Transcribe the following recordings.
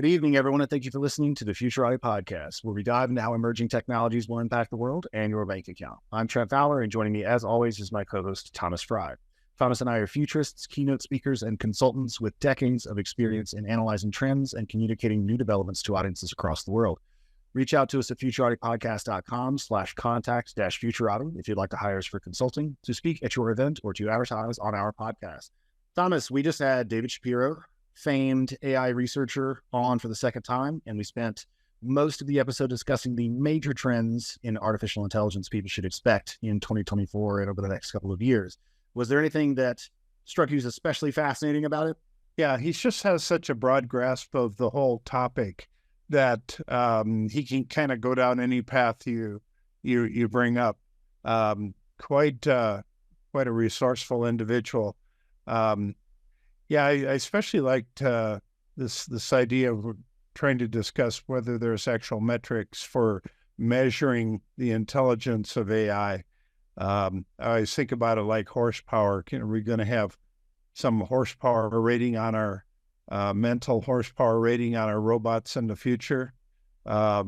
Good evening, everyone, and thank you for listening to the Futurati Podcast, where we dive into how emerging technologies will impact the world and your bank account. I'm Trent Fowler, and joining me, as always, is my co-host, Thomas Fry. Thomas and I are futurists, keynote speakers, and consultants with decades of experience in analyzing trends and communicating new developments to audiences across the world. Reach out to us at futuratipodcast.com/contact-futurati if you'd like to hire us for consulting, to speak at your event, or to advertise on our podcast. Thomas, we just had David Shapiro, famed AI researcher, on for the second time, and we spent most of the episode discussing the major trends in artificial intelligence people should expect in 2024 and over the next couple of years. Was there anything that struck you as especially fascinating about it? Yeah, he just has such a broad grasp of the whole topic that he can kind of go down any path you bring up. Quite a resourceful individual. Yeah, I especially liked this idea of trying to discuss whether there's actual metrics for measuring the intelligence of AI. I always think about it like horsepower. Are we going to have some horsepower rating on our mental horsepower rating on our robots in the future? I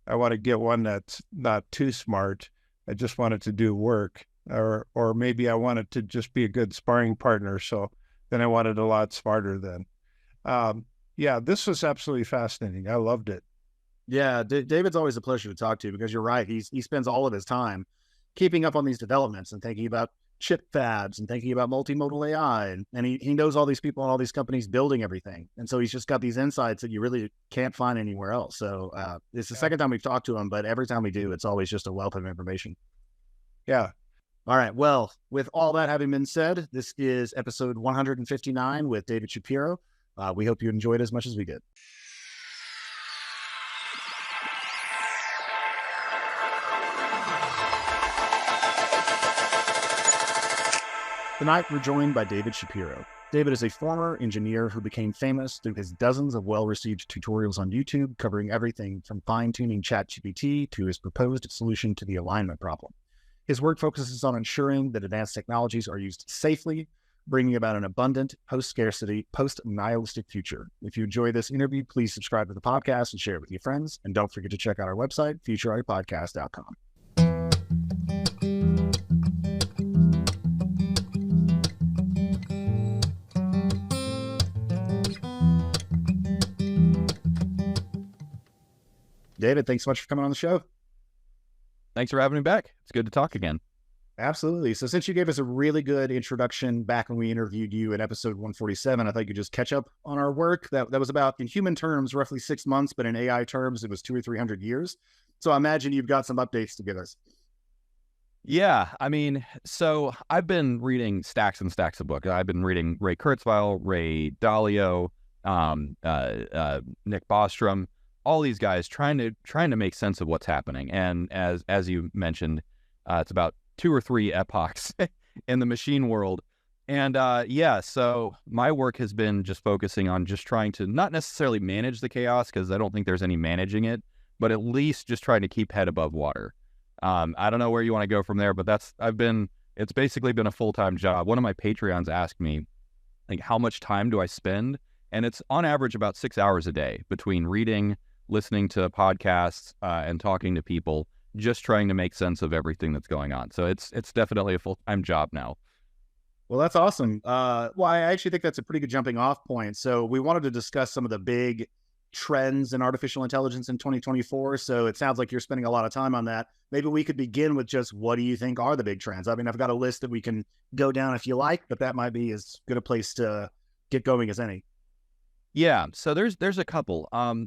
want to get one that's not too smart. I just want it to do work, or maybe I want it to just be a good sparring partner. So then I wanted a lot smarter then. Yeah, this was absolutely fascinating. I loved it. Yeah, David's always a pleasure to talk to because you're right. He spends all of his time keeping up on these developments and thinking about chip fabs and thinking about multimodal AI. And he knows all these people and all these companies building everything. And so he's just got these insights that you really can't find anywhere else. So it's the second time we've talked to him, but every time we do, it's always just a wealth of information. Yeah. All right. Well, with all that having been said, this is episode 159 with David Shapiro. We hope you enjoyed as much as we did. Tonight, we're joined by David Shapiro. David is a former engineer who became famous through his dozens of well-received tutorials on YouTube, covering everything from fine-tuning ChatGPT to his proposed solution to the alignment problem. His work focuses on ensuring that advanced technologies are used safely, bringing about an abundant, post-scarcity, post-nihilistic future. If you enjoy this interview, please subscribe to the podcast and share it with your friends. And don't forget to check out our website, futuratipodcast.com. David, thanks so much for coming on the show. Thanks for having me back. It's good to talk again. Absolutely. So since you gave us a really good introduction back when we interviewed you in episode 147, I thought you could just catch up on our work. That was about, in human terms, roughly 6 months, but in AI terms, it was 200 or 300 years. So I imagine you've got some updates to give us. Yeah, I mean, so I've been reading stacks and stacks of books. I've been reading Ray Kurzweil, Ray Dalio, Nick Bostrom, all these guys trying to make sense of what's happening. And as you mentioned, it's about 2 or 3 epochs in the machine world. And so my work has been just focusing on just trying to not necessarily manage the chaos, because I don't think there's any managing it, but at least just trying to keep head above water. I don't know where you want to go from there, but it's basically been a full-time job. One of my Patreons asked me, like, how much time do I spend? And it's on average about 6 hours a day between reading, listening to podcasts, and talking to people, just trying to make sense of everything that's going on. So it's definitely a full-time job now. Well, that's awesome. Well, I actually think that's a pretty good jumping off point. So we wanted to discuss some of the big trends in artificial intelligence in 2024. So it sounds like you're spending a lot of time on that. Maybe we could begin with just, what do you think are the big trends? I mean, I've got a list that we can go down if you like, but that might be as good a place to get going as any. Yeah. So there's a couple. I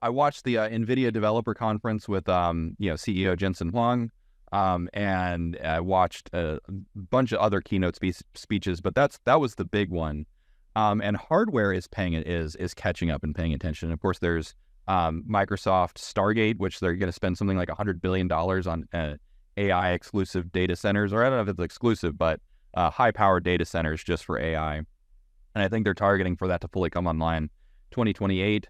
watched the NVIDIA developer conference with, CEO Jensen Huang, and I watched a bunch of other keynote speeches, but that was the big one. And hardware is catching up and paying attention. Of course, there's Microsoft Stargate, which they're going to spend something like $100 billion on AI exclusive data centers, or I don't know if it's exclusive, but high-powered data centers just for AI. And I think they're targeting for that to fully come online 2028.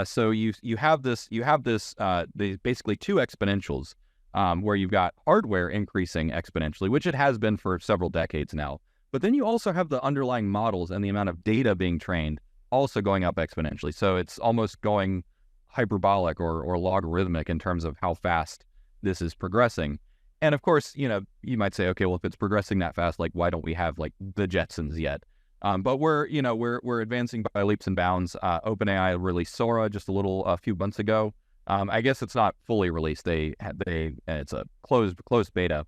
So you have the basically 2 exponentials, where you've got hardware increasing exponentially, which it has been for several decades now. But then you also have the underlying models and the amount of data being trained also going up exponentially. So it's almost going hyperbolic or logarithmic in terms of how fast this is progressing. And of course, you know, you might say, okay, well, if it's progressing that fast, like, why don't we have like the Jetsons yet? But we're advancing by leaps and bounds. OpenAI released Sora just a few months ago. I guess it's not fully released. It's a closed beta.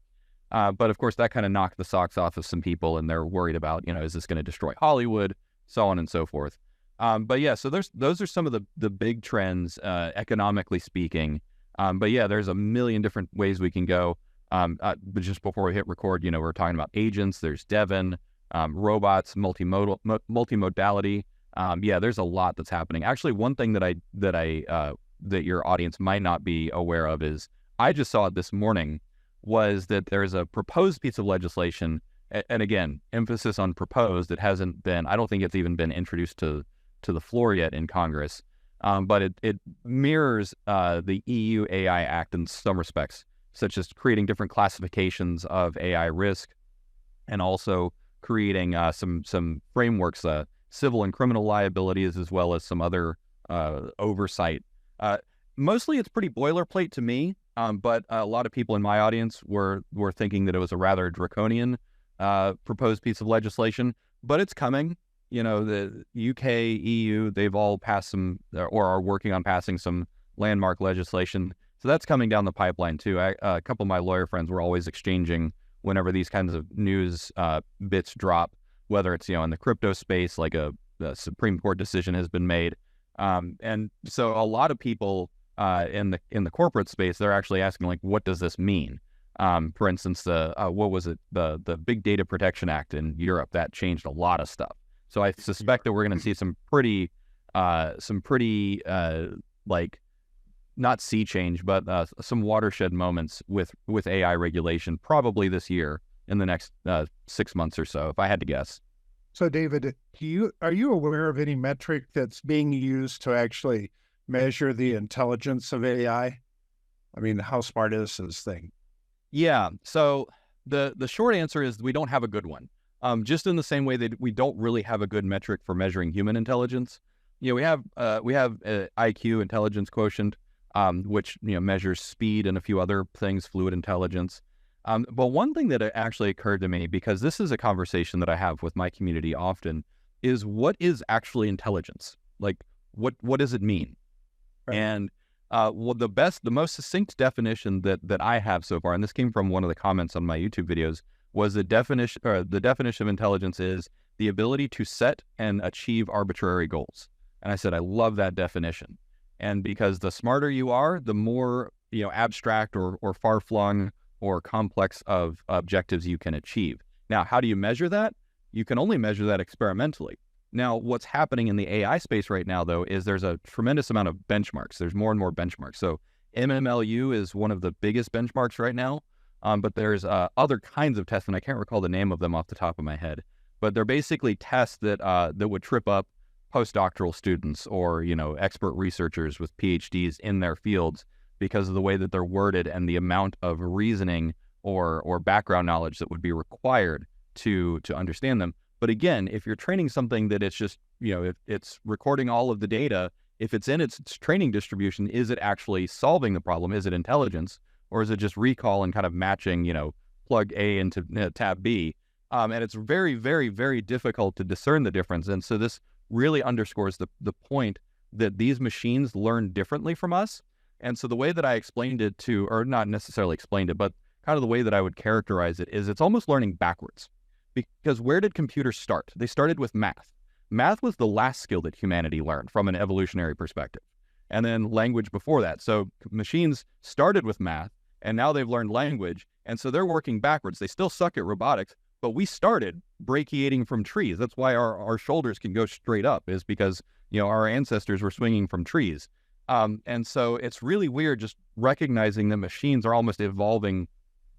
But of course, that kind of knocked the socks off of some people, and they're worried about, you know, is this going to destroy Hollywood, so on and so forth. But yeah, so those are some of the big trends, economically speaking. But yeah, there's a million different ways we can go. But just before we hit record, you know, we're talking about agents. There's Devon, robots, multimodality. Yeah, there's a lot that's happening. Actually, one thing that your audience might not be aware of is, I just saw it this morning, was that there's a proposed piece of legislation, and again, emphasis on proposed. It hasn't been, I don't think it's even been introduced to the floor yet in Congress, but it mirrors the EU AI Act in some respects, such as creating different classifications of AI risk, and also creating some frameworks, civil and criminal liabilities, as well as some other oversight. Mostly it's pretty boilerplate to me, but a lot of people in my audience were thinking that it was a rather draconian proposed piece of legislation, but it's coming. You know, the UK, EU, they've all passed some, or are working on passing some landmark legislation. So that's coming down the pipeline too. A couple of my lawyer friends were always exchanging whenever these kinds of news bits drop, whether it's, you know, in the crypto space, like a Supreme Court decision has been made. And so a lot of people in the corporate space, they're actually asking, like, what does this mean? For instance, what was it? The Big Data Protection Act in Europe, that changed a lot of stuff. So I suspect that we're going to see some pretty like, not sea change, but some watershed moments with AI regulation, probably this year in the next 6 months or so, if I had to guess. So, David, are you aware of any metric that's being used to actually measure the intelligence of AI? I mean, how smart is this thing? Yeah. So the short answer is we don't have a good one. Just in the same way that we don't really have a good metric for measuring human intelligence. You know, we have IQ, intelligence quotient, which, you know, measures speed and a few other things, fluid intelligence. But one thing that actually occurred to me, because this is a conversation that I have with my community often, is what is actually intelligence? Like, what does it mean? Right. And well, the most succinct definition that I have so far, and this came from one of the comments on my YouTube videos, was the definition of intelligence is the ability to set and achieve arbitrary goals. And I said, I love that definition. And because the smarter you are, the more, you know, abstract or far-flung or complex of objectives you can achieve. Now, how do you measure that? You can only measure that experimentally. Now, what's happening in the AI space right now, though, is there's a tremendous amount of benchmarks. There's more and more benchmarks. So MMLU is one of the biggest benchmarks right now, but there's other kinds of tests, and I can't recall the name of them off the top of my head. But they're basically tests that would trip up postdoctoral students or, you know, expert researchers with PhDs in their fields because of the way that they're worded and the amount of reasoning or background knowledge that would be required to understand them. But again, if you're training something that it's just, you know, if it's recording all of the data, if it's in its training distribution, is it actually solving the problem? Is it intelligence? Or is it just recall and kind of matching, you know, plug A into tab B? And it's very, very, very difficult to discern the difference. And so this really underscores the point that these machines learn differently from us. And so the way that I explained it to, or not necessarily explained it, but kind of the way that I would characterize it is it's almost learning backwards. Because where did computers start? They started with math. Math was the last skill that humanity learned from an evolutionary perspective. And then language before that. So machines started with math, and now they've learned language. And so they're working backwards. They still suck at robotics, but we started brachiating from trees. That's why our shoulders can go straight up, is because, you know, our ancestors were swinging from trees. And so it's really weird just recognizing that machines are almost evolving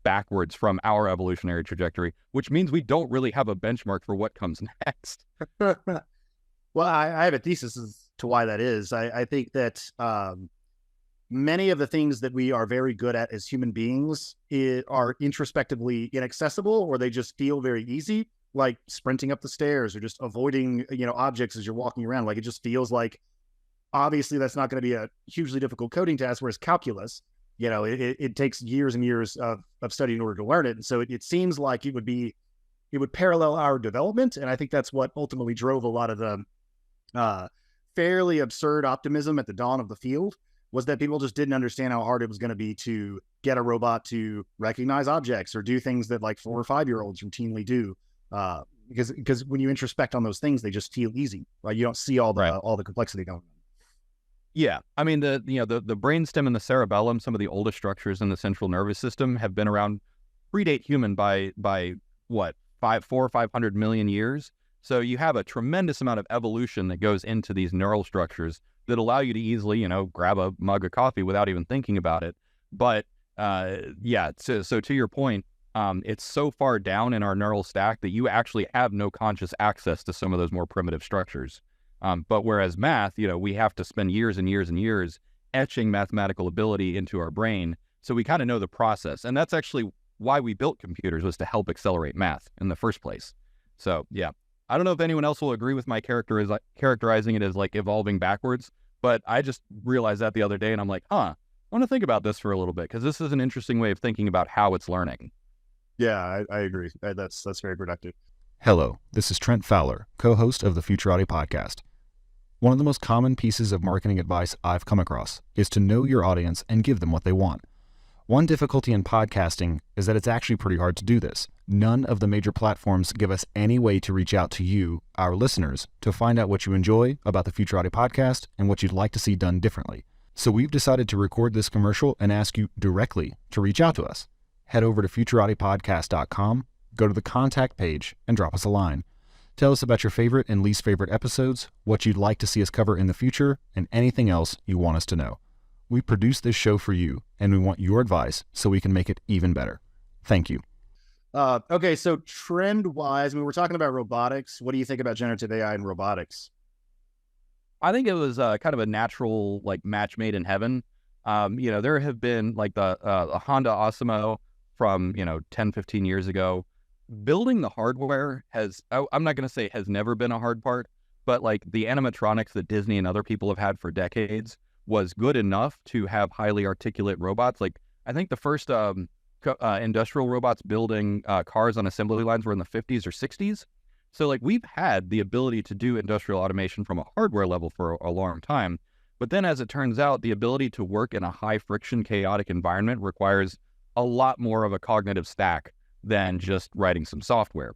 backwards from our evolutionary trajectory, which means we don't really have a benchmark for what comes next. Well, I have a thesis as to why that is. I think that many of the things that we are very good at as human beings are introspectively inaccessible, or they just feel very easy. like sprinting up the stairs or just avoiding, objects as you're walking around. Like, it just feels like, obviously that's not going to be a hugely difficult coding task, whereas calculus, it takes years and years of study in order to learn it. And so it seems like it would parallel our development. And I think that's what ultimately drove a lot of the fairly absurd optimism at the dawn of the field, was that people just didn't understand how hard it was going to be to get a robot to recognize objects or do things that like 4 or 5-year-olds routinely do. Because when you introspect on those things, they just feel easy, right? You don't see all the complexity going on. Yeah, I mean the brainstem and the cerebellum, some of the oldest structures in the central nervous system, have been around, predate human by what, 400 or 500 million years. So you have a tremendous amount of evolution that goes into these neural structures that allow you to easily, grab a mug of coffee without even thinking about it. But so to your point, it's so far down in our neural stack that you actually have no conscious access to some of those more primitive structures. But whereas math, we have to spend years and years and years etching mathematical ability into our brain. So we kind of know the process. And that's actually why we built computers, was to help accelerate math in the first place. So yeah, I don't know if anyone else will agree with my characterizing it as like evolving backwards, but I just realized that the other day and I'm like, I want to think about this for a little bit, because this is an interesting way of thinking about how it's learning. Yeah, I agree. That's very productive. Hello, this is Trent Fowler, co-host of the Futurati podcast. One of the most common pieces of marketing advice I've come across is to know your audience and give them what they want. One difficulty in podcasting is that it's actually pretty hard to do this. None of the major platforms give us any way to reach out to you, our listeners, to find out what you enjoy about the Futurati podcast and what you'd like to see done differently. So we've decided to record this commercial and ask you directly to reach out to us. Head over to futuratipodcast.com, go to the contact page, and drop us a line. Tell us about your favorite and least favorite episodes, what you'd like to see us cover in the future, and anything else you want us to know. We produce this show for you, and we want your advice so we can make it even better. Thank you. Okay, so trend-wise, we're talking about robotics. What do you think about generative AI and robotics? I think it was kind of a natural match made in heaven. There have been the Honda Osmo from 10, 15 years ago. Building the hardware I'm not going to say has never been a hard part, but the animatronics that Disney and other people have had for decades was good enough to have highly articulate robots. I think the first industrial robots building cars on assembly lines were in the 50s or 60s. So we've had the ability to do industrial automation from a hardware level for a long time. But then as it turns out, the ability to work in a high friction, chaotic environment requires a lot more of a cognitive stack than just writing some software.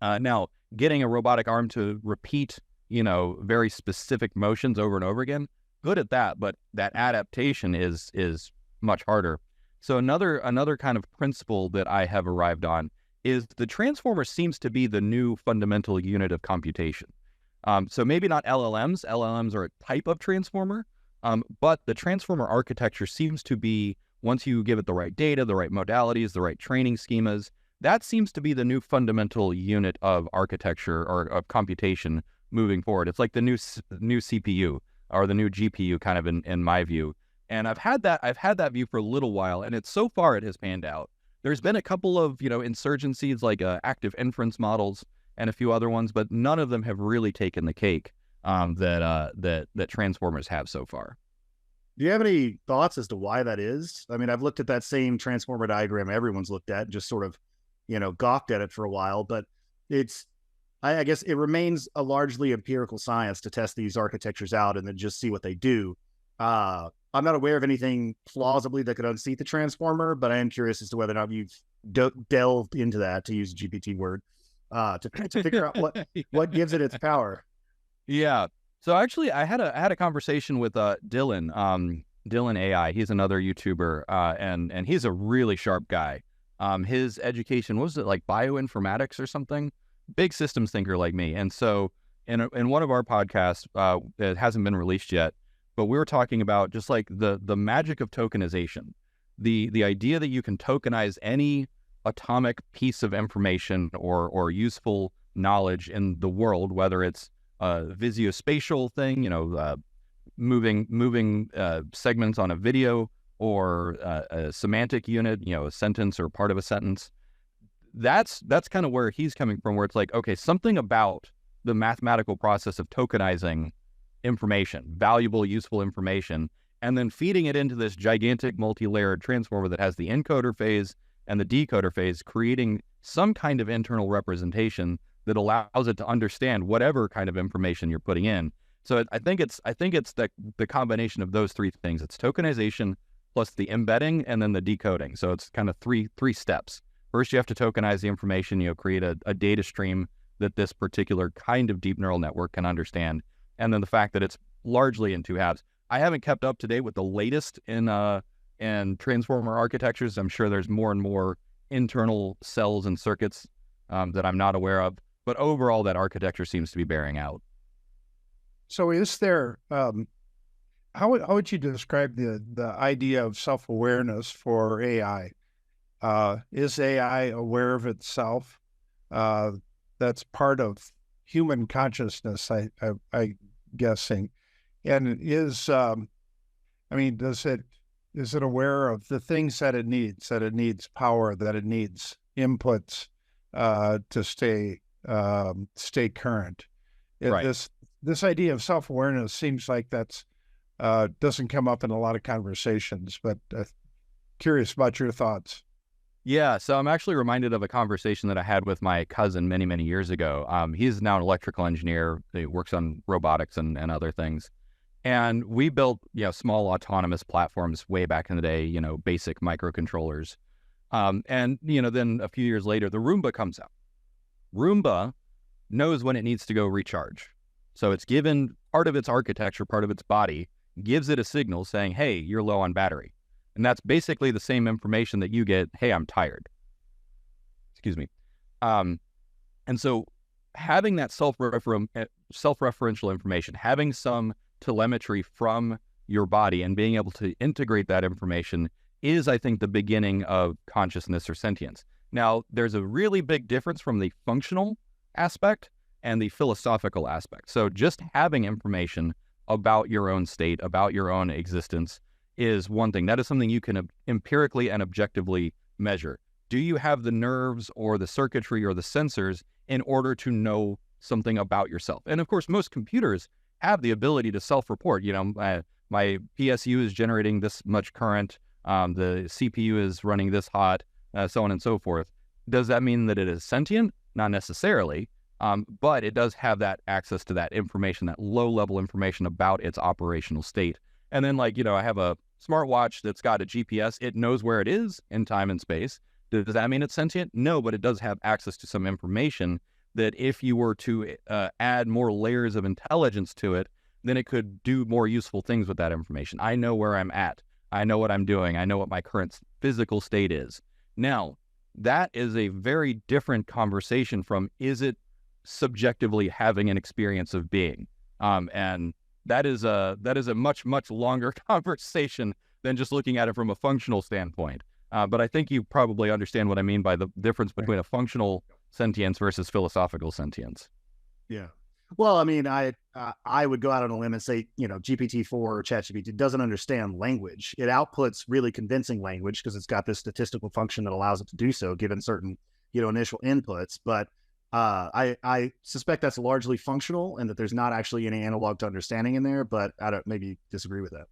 Now, getting a robotic arm to repeat, very specific motions over and over again, good at that, but that adaptation is much harder. So another kind of principle that I have arrived on is the transformer seems to be the new fundamental unit of computation. So maybe not LLMs. LLMs are a type of transformer, but the transformer architecture seems to be, once you give it the right data, the right modalities, the right training schemas, that seems to be the new fundamental unit of architecture or of computation moving forward. It's like the new CPU or the new GPU, kind of in my view. And I've had that view for a little while, and so far it has panned out. There's been a couple of insurgencies like active inference models and a few other ones, but none of them have really taken the cake that transformers have so far. Do you have any thoughts as to why that is? I mean, I've looked at that same transformer diagram everyone's looked at, and just sort of, gawked at it for a while, but I guess it remains a largely empirical science to test these architectures out and then just see what they do. I'm not aware of anything plausibly that could unseat the transformer, but I am curious as to whether or not you've delved into that, to use a GPT word, to figure out what gives it its power. Yeah. So actually, I had a conversation with Dylan AI. He's another YouTuber, and he's a really sharp guy. His education, what was it, bioinformatics or something? Big systems thinker like me. And so in one of our podcasts, it hasn't been released yet, but we were talking about just the magic of tokenization, the idea that you can tokenize any atomic piece of information or useful knowledge in the world, whether it's a visuospatial thing, moving segments on a video, or a semantic unit, a sentence or part of a sentence. that's kind of where he's coming from, where it's like, okay, something about the mathematical process of tokenizing information, valuable, useful information, and then feeding it into this gigantic multi-layered transformer that has the encoder phase and the decoder phase, creating some kind of internal representation that allows it to understand whatever kind of information you're putting in. So I think it's the combination of those three things. It's tokenization plus the embedding and then the decoding. So it's kind of three steps. First, you have to tokenize the information, create a data stream that this particular kind of deep neural network can understand. And then the fact that it's largely in two halves. I haven't kept up to date with the latest in transformer architectures. I'm sure there's more and more internal cells and circuits that I'm not aware of. But overall, that architecture seems to be bearing out. So is there, how would you describe the idea of self-awareness for AI? Is AI aware of itself? That's part of human consciousness, I guessing. And is it aware of the things that it needs power, that it needs inputs to stay current? Right. This idea of self-awareness seems like that's doesn't come up in a lot of conversations, but curious about your thoughts. Yeah, so I'm actually reminded of a conversation that I had with my cousin many, many years ago. He's now an electrical engineer. He works on robotics and other things. And we built, small autonomous platforms way back in the day, basic microcontrollers. And then a few years later, the Roomba comes out. Roomba knows when it needs to go recharge. So it's given part of its architecture, part of its body, gives it a signal saying, hey, you're low on battery. And that's basically the same information that you get, hey, I'm tired. Excuse me. And so having that self-referential information, having some telemetry from your body and being able to integrate that information is, I think, the beginning of consciousness or sentience. Now, there's a really big difference from the functional aspect and the philosophical aspect. So just having information about your own state, about your own existence, is one thing. That is something you can empirically and objectively measure. Do you have the nerves or the circuitry or the sensors in order to know something about yourself? And of course, most computers have the ability to self-report. My PSU is generating this much current, the CPU is running this hot, so on and so forth. Does that mean that it is sentient? Not necessarily, but it does have that access to that information, that low-level information about its operational state. And then, I have a smartwatch that's got a GPS. It knows where it is in time and space. Does that mean it's sentient? No, but it does have access to some information that if you were to add more layers of intelligence to it, then it could do more useful things with that information. I know where I'm at. I know what I'm doing. I know what my current physical state is. Now, that is a very different conversation from, is it subjectively having an experience of being? And that is a much, much longer conversation than just looking at it from a functional standpoint. But I think you probably understand what I mean by the difference between a functional sentience versus philosophical sentience. Yeah. Well, I would go out on a limb and say, GPT-4 or ChatGPT doesn't understand language. It outputs really convincing language because it's got this statistical function that allows it to do so given certain, initial inputs. But I suspect that's largely functional and that there's not actually any analog to understanding in there, but I don't maybe disagree with that.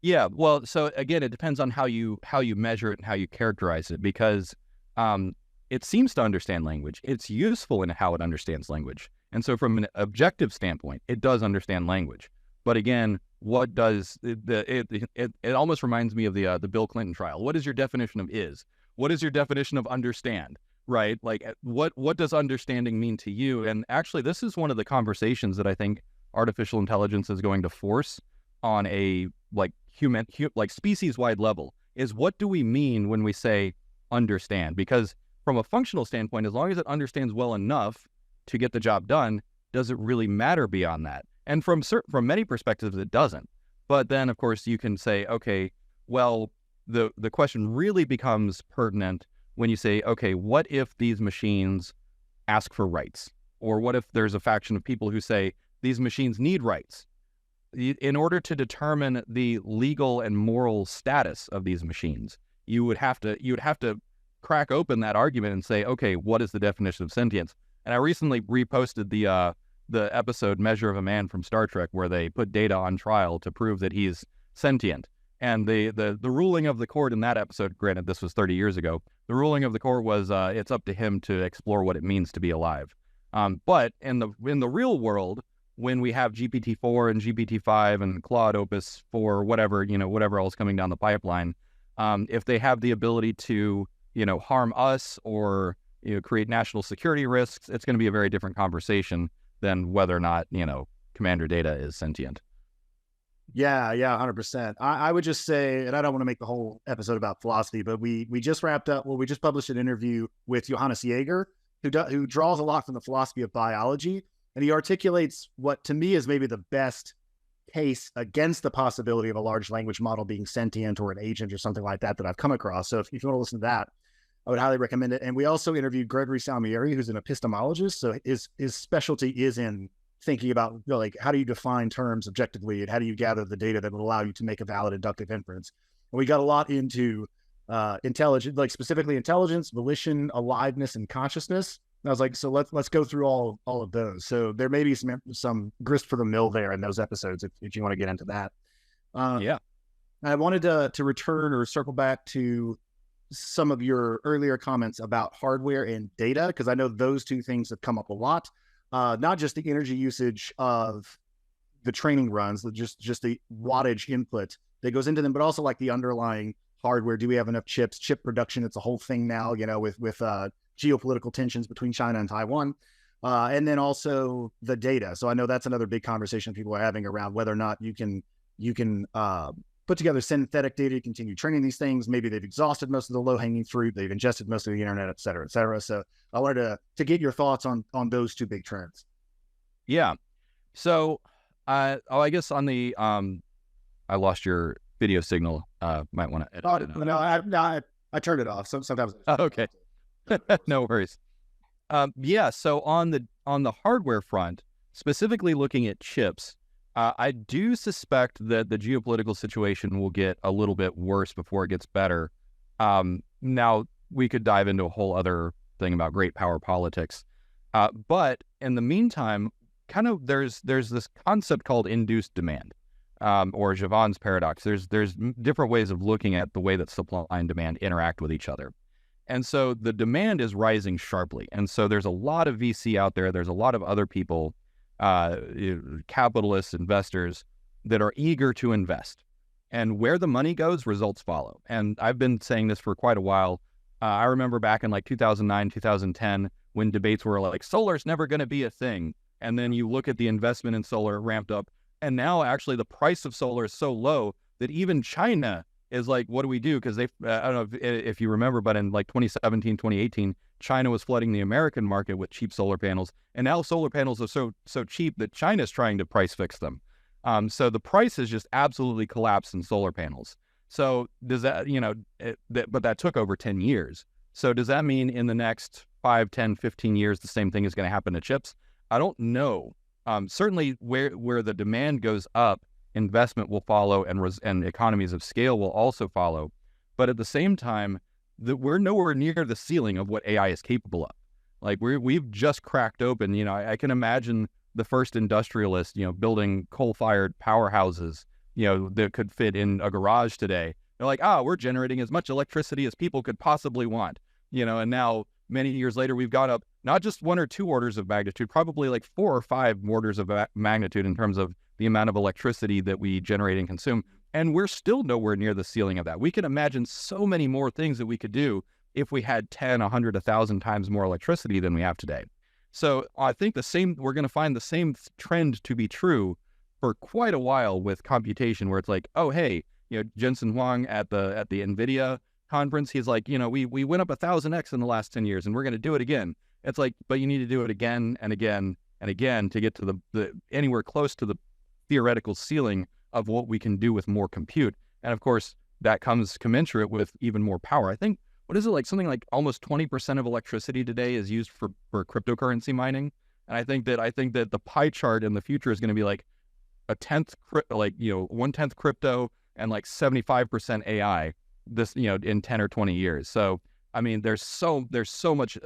Yeah, well, so again, it depends on how you measure it and how you characterize it, because it seems to understand language. It's useful in how it understands language. And so from an objective standpoint, it does understand language. But again, what does it almost reminds me of the Bill Clinton trial. What is your definition of is? What is your definition of understand? Right? What does understanding mean to you? And actually, this is one of the conversations that I think artificial intelligence is going to force on a species-wide level, is what do we mean when we say understand? Because from a functional standpoint, as long as it understands well enough to get the job done, does it really matter beyond that? And from many perspectives, it doesn't. But then, of course, you can say, okay, well, the question really becomes pertinent when you say, okay, what if these machines ask for rights? Or what if there's a faction of people who say these machines need rights? In order to determine the legal and moral status of these machines, you would have to crack open that argument and say, okay, what is the definition of sentience? And I recently reposted the episode Measure of a Man from Star Trek, where they put Data on trial to prove that he's sentient. And the ruling of the court in that episode, granted this was 30 years ago, the ruling of the court was it's up to him to explore what it means to be alive. But in the real world, when we have GPT-4 and GPT-5 and Claude Opus 4, whatever else coming down the pipeline, if they have the ability to harm us or create national security risks, it's going to be a very different conversation than whether or not Commander Data is sentient. Yeah, 100%. I would just say, and I don't want to make the whole episode about philosophy, but we just wrapped up. Well, we just published an interview with Johannes Jaeger, who draws a lot from the philosophy of biology, and he articulates what to me is maybe the best case against the possibility of a large language model being sentient or an agent or something like that I've come across. So if you want to listen to that, I would highly recommend it. And we also interviewed Gregory Salmieri, who's an epistemologist. So his specialty is in thinking about like, how do you define terms objectively and how do you gather the data that will allow you to make a valid inductive inference? And we got a lot into intelligence, like specifically intelligence, volition, aliveness, and consciousness. And I was like, so let's go through all of those. So there may be some grist for the mill there in those episodes if you want to get into that. Yeah. I wanted to return or circle back to some of your earlier comments about hardware and data, because I know those two things have come up a lot. Not just the energy usage of the training runs, just the wattage input that goes into them, but also like the underlying hardware. Do we have enough chips? Chip production, it's a whole thing now, with geopolitical tensions between China and Taiwan. And then also the data. So I know that's another big conversation people are having around whether or not you can put together synthetic data to continue training these things. Maybe they've exhausted most of the low-hanging fruit. They've ingested most of the internet, et cetera, et cetera. So I wanted to get your thoughts on those two big trends. Yeah. So I guess on the I lost your video signal. Might want to edit it out. I turned it off. Sometimes. Oh, okay. No worries. Yeah. So on the hardware front, specifically looking at chips, I do suspect that the geopolitical situation will get a little bit worse before it gets better. Now we could dive into a whole other thing about great power politics. But in the meantime, kind of there's this concept called induced demand, or Jevons paradox. There's different ways of looking at the way that supply and demand interact with each other. And so the demand is rising sharply. And so there's a lot of VC out there. There's a lot of other people, capitalists, investors that are eager to invest. And where the money goes, results follow. And I've been saying this for quite a while. I remember back in like 2009, 2010, when debates were like, solar's never going to be a thing. And then you look at the investment in solar ramped up. And now actually the price of solar is so low that even China is like, what do we do? Because I don't know if you remember, but in like 2017, 2018, China was flooding the American market with cheap solar panels. And now solar panels are so cheap that China's trying to price fix them. So the price has just absolutely collapsed in solar panels. So does that, but that took over 10 years. So does that mean in the next 5, 10, 15 years, the same thing is going to happen to chips? I don't know. Certainly where the demand goes up, investment will follow and economies of scale will also follow. But at the same time, we're nowhere near the ceiling of what AI is capable of. Like we've just cracked open, I can imagine the first industrialist, building coal-fired powerhouses, that could fit in a garage today. They're like, we're generating as much electricity as people could possibly want, and now many years later, we've got up not just 1 or 2 orders of magnitude, probably like 4 or 5 orders of magnitude in terms of the amount of electricity that we generate and consume. And we're still nowhere near the ceiling of that. We can imagine so many more things that we could do if we had 10, 100, 1,000 times more electricity than we have today. So I think we're going to find the same trend to be true for quite a while with computation, where it's like, oh, hey, Jensen Huang at the NVIDIA conference, he's like, we went up 1,000x in the last 10 years and we're going to do it again. It's like, but you need to do it again and again and again to get to the anywhere close to the theoretical ceiling of what we can do with more compute. And of course, that comes commensurate with even more power. I think, what is it, like something like almost 20% of electricity today is used for cryptocurrency mining. And I think that the pie chart in the future is going to be like a 1/10 crypto and like 75% AI in 10 or 20 years. So I mean, there's so much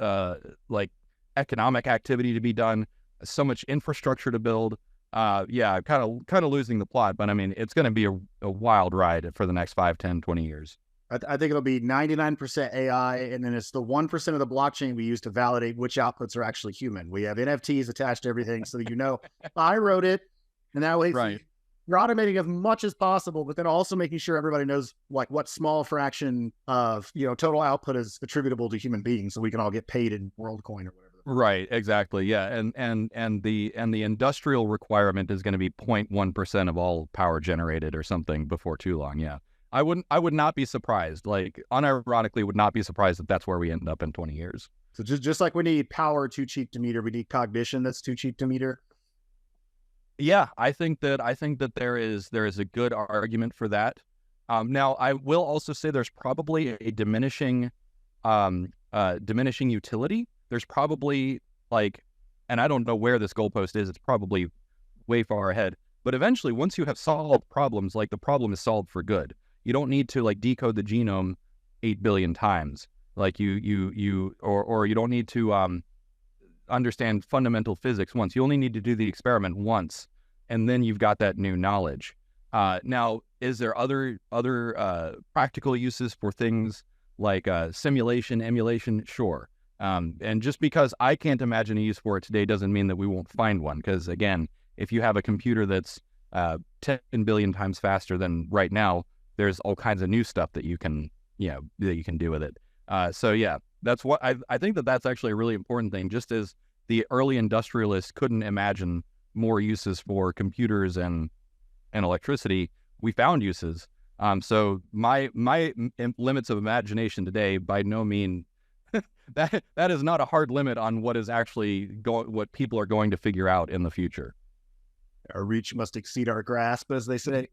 like economic activity to be done, so much infrastructure to build. Yeah, kind of losing the plot, but I mean, it's going to be a wild ride for the next 5, 10, 20 years. I think it'll be 99% AI, and then it's the 1% of the blockchain we use to validate which outputs are actually human. We have NFTs attached to everything so that I wrote it, and that way Right. you're automating as much as possible, but then also making sure everybody knows like what small fraction of total output is attributable to human beings, so we can all get paid in WorldCoin or whatever. Right, exactly. Yeah, and the industrial requirement is going to be 0.1% of all power generated or something before too long. Yeah. I would not be surprised. Like, unironically, would not be surprised if that's where we end up in 20 years. So just like we need power too cheap to meter, we need cognition that's too cheap to meter. Yeah, I think that there is a good argument for that. Now, I will also say there's probably a diminishing utility. There's probably and I don't know where this goalpost is. It's probably way far ahead. But eventually, once you have solved problems, like the problem is solved for good. You don't need to decode the genome 8 billion times. Like or you don't need to understand fundamental physics once. You only need to do the experiment once, and then you've got that new knowledge. Now, is there other practical uses for things like simulation, emulation? Sure. And just because I can't imagine a use for it today doesn't mean that we won't find one. Because again, if you have a computer that's 10 billion times faster than right now, there's all kinds of new stuff that you can do with it. So yeah, that's what I think that's actually a really important thing. Just as the early industrialists couldn't imagine more uses for computers and electricity, we found uses. So my limits of imagination today by no means that is not a hard limit on what is actually what people are going to figure out in the future. Our reach must exceed our grasp, as they say.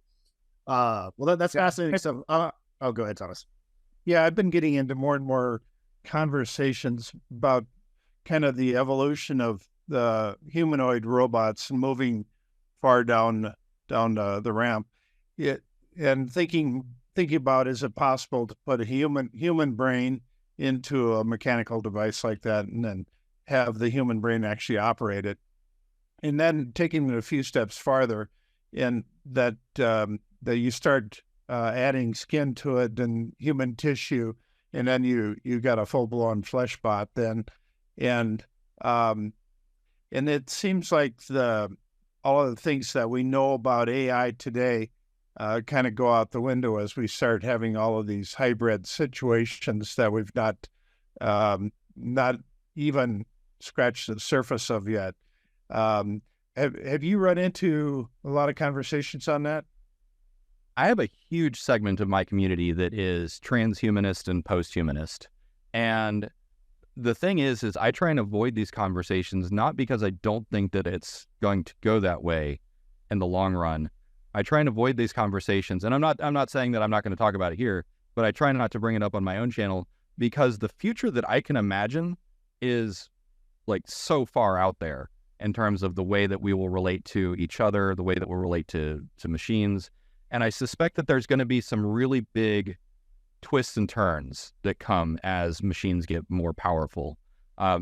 Well, that's fascinating stuff. Oh, go ahead, Thomas. Yeah, I've been getting into more and more conversations about kind of the evolution of the humanoid robots moving far down the ramp. And thinking about, is it possible to put a human brain into a mechanical device like that, and then have the human brain actually operate it, and then taking it a few steps farther, and that you start adding skin to it and human tissue, and then you got a full-blown flesh bot then, and it seems like all of the things that we know about AI today kind of go out the window as we start having all of these hybrid situations that we've not even scratched the surface of yet. Have you run into a lot of conversations on that? I have a huge segment of my community that is transhumanist and post-humanist. And the thing is I try and avoid these conversations, not because I don't think that it's going to go that way in the long run. I try and avoid these conversations, and I'm not saying that I'm not going to talk about it here, but I try not to bring it up on my own channel, because the future that I can imagine is so far out there in terms of the way that we will relate to each other, the way that we'll relate to machines. And I suspect that there's going to be some really big twists and turns that come as machines get more powerful. I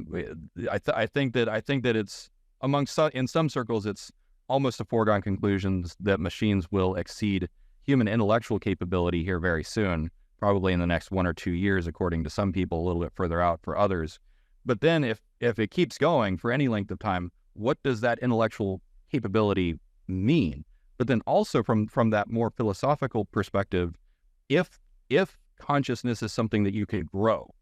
think that it's in some circles, it's almost a foregone conclusion that machines will exceed human intellectual capability here very soon, probably in the next 1 or 2 years, according to some people, a little bit further out for others. But then if it keeps going for any length of time, what does that intellectual capability mean? But then also from that more philosophical perspective, if consciousness is something that you could grow,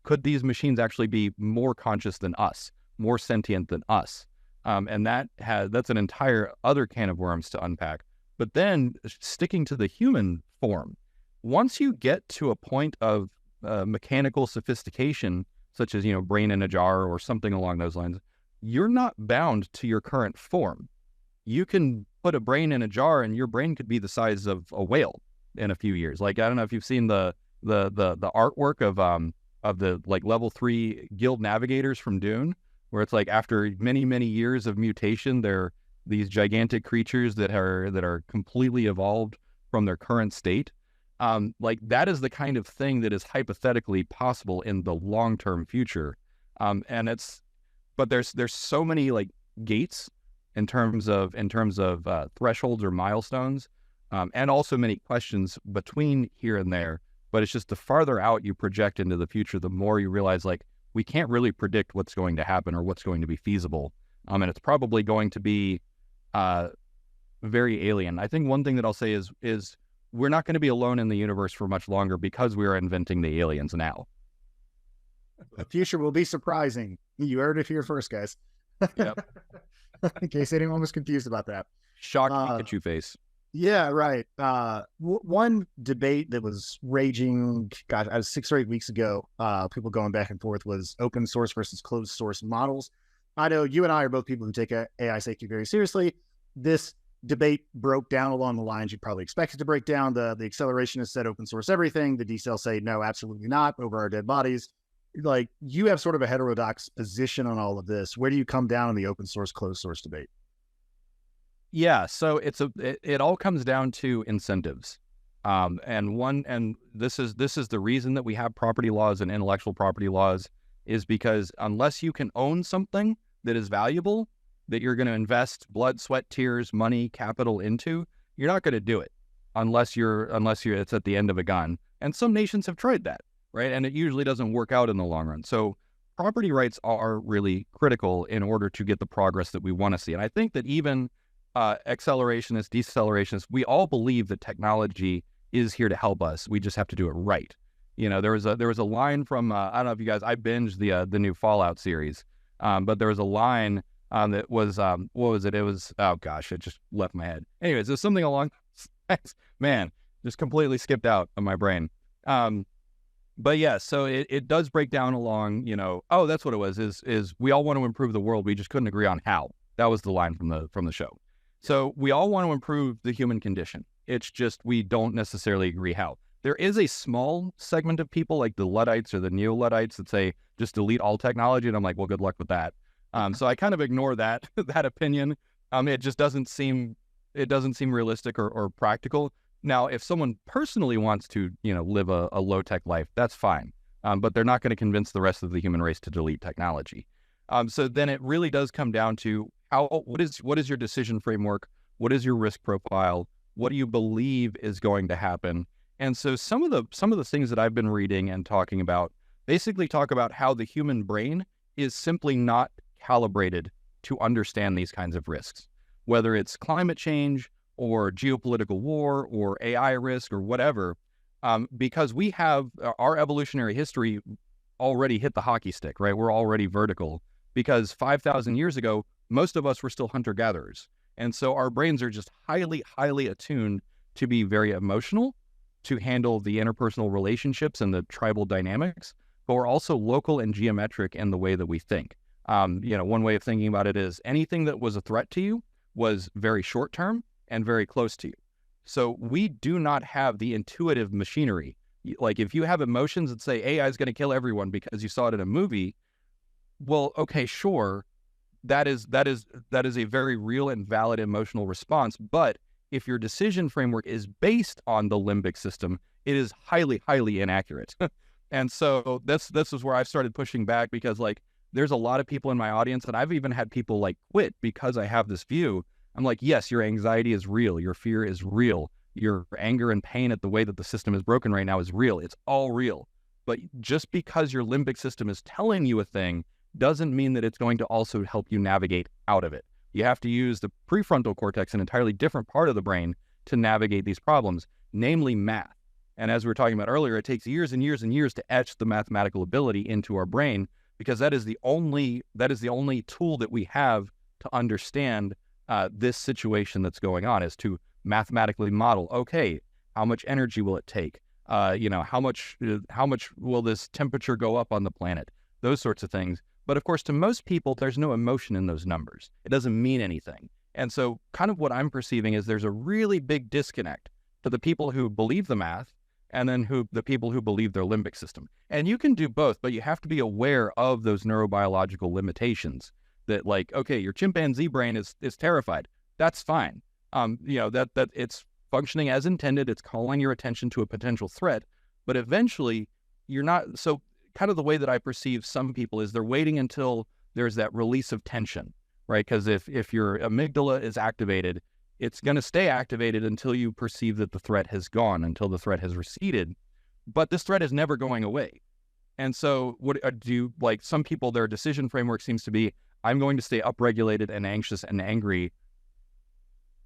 could these machines actually be more conscious than us, more sentient than us? And that's an entire other can of worms to unpack. But then sticking to the human form, once you get to a point of mechanical sophistication, such as brain in a jar or something along those lines, you're not bound to your current form. You can put a brain in a jar, and your brain could be the size of a whale in a few years. I don't know if you've seen the artwork of the level 3 guild navigators from Dune, where it's after many, many years of mutation, they're these gigantic creatures that are completely evolved from their current state. Like that is the kind of thing that is hypothetically possible in the long-term future. But there's so many like gates in terms of thresholds or milestones, and also many questions between here and there. But it's just the farther out you project into the future, the more you realize like we can't really predict what's going to happen or what's going to be feasible. And it's probably going to be very alien. I think one thing that I'll say is we're not going to be alone in the universe for much longer because we are inventing the aliens now. The future will be surprising. You heard it here first, guys. Yep. In case anyone was confused about that. Shocked Pikachu face. Yeah, right. One debate that was raging, gosh, I was 6 or 8 weeks ago, people going back and forth, was open source versus closed source models. I know you and I are both people who take AI safety very seriously. This debate broke down along the lines you probably expected to break down. The accelerationists said open source everything. The decel say no, absolutely not, over our dead bodies. Like, you have sort of a heterodox position on all of this. Where do you come down on the open source, closed source debate? Yeah, so it all comes down to incentives, and this is the reason that we have property laws and intellectual property laws, is because unless you can own something that is valuable, that you're going to invest blood, sweat, tears, money, capital into, you're not going to do it unless it's at the end of a gun. And some nations have tried that, right? And it usually doesn't work out in the long run. So property rights are really critical in order to get the progress that we want to see. And I think that even accelerationists, decelerations, we all believe that technology is here to help us. We just have to do it right. You know, there was a line from I don't know if you guys, I binged the new Fallout series, but there was a line that was what was it? It was, oh gosh, it just left my head. Anyways, there's something along, man, just completely skipped out of my brain. But yeah, so it does break down along, you know, oh, that's what it was, is we all want to improve the world, we just couldn't agree on how. That was the line from the show. So we all want to improve the human condition. It's just we don't necessarily agree how. There is a small segment of people like the Luddites or the Neo-Luddites that say just delete all technology, and I'm like, well, good luck with that. So I kind of ignore that opinion. It just doesn't seem realistic or practical. Now, if someone personally wants to, you know, live a low-tech life, that's fine. But they're not going to convince the rest of the human race to delete technology. So then it really does come down to what is your decision framework? What is your risk profile? What do you believe is going to happen? And so some of the things that I've been reading and talking about basically talk about how the human brain is simply not calibrated to understand these kinds of risks, whether it's climate change or geopolitical war or AI risk or whatever, because we have our evolutionary history already hit the hockey stick, right? We're already vertical because 5,000 years ago, most of us were still hunter-gatherers. And so our brains are just highly, highly attuned to be very emotional, to handle the interpersonal relationships and the tribal dynamics, but we're also local and geometric in the way that we think. You know, one way of thinking about it is anything that was a threat to you was very short-term and very close to you. So we do not have the intuitive machinery. Like if you have emotions that say AI is going to kill everyone because you saw it in a movie, well, okay, sure, that is a very real and valid emotional response. But if your decision framework is based on the limbic system, it is highly, highly inaccurate. And so this is where I've started pushing back, because like there's a lot of people in my audience, and I've even had people like quit because I have this view. I'm like, yes, your anxiety is real. Your fear is real. Your anger and pain at the way that the system is broken right now is real. It's all real. But just because your limbic system is telling you a thing doesn't mean that it's going to also help you navigate out of it. You have to use the prefrontal cortex, an entirely different part of the brain, to navigate these problems, namely math. And as we were talking about earlier, it takes years and years and years to etch the mathematical ability into our brain, because that is the only tool that we have to understand this situation that's going on, is to mathematically model, okay, how much energy will it take? How much will this temperature go up on the planet? Those sorts of things. But of course, to most people, there's no emotion in those numbers. It doesn't mean anything. And so kind of what I'm perceiving is there's a really big disconnect to the people who believe the math and then the people who believe their limbic system. And you can do both, but you have to be aware of those neurobiological limitations that, like, okay, your chimpanzee brain is terrified. That's fine. That functioning as intended. It's calling your attention to a potential threat, but eventually you're not. So kind of the way that I perceive some people is they're waiting until there's that release of tension, right? Because if your amygdala is activated, it's going to stay activated until you perceive that the threat has gone, until the threat has receded. But this threat is never going away. And so what do you, like some people, their decision framework seems to be, I'm going to stay upregulated and anxious and angry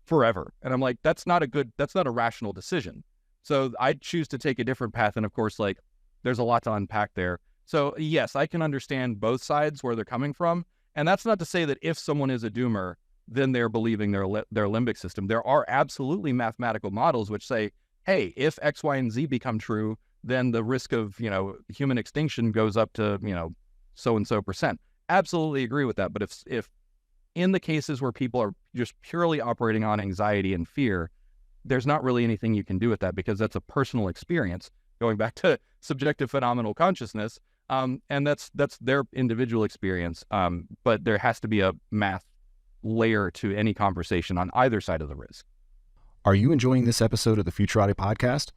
forever. And I'm like, that's not a rational decision. So I choose to take a different path. And of course, like there's a lot to unpack there. So yes, I can understand both sides where they're coming from. And that's not to say that if someone is a doomer, then they're believing their limbic system. There are absolutely mathematical models which say, hey, if X, Y, and Z become true, then the risk of, human extinction goes up to, so-and-so percent. Absolutely agree with that. But if in the cases where people are just purely operating on anxiety and fear, there's not really anything you can do with that because that's a personal experience, going back to subjective phenomenal consciousness. And that's their individual experience. But there has to be a math layer to any conversation on either side of the risk. Are you enjoying this episode of the Futurati podcast?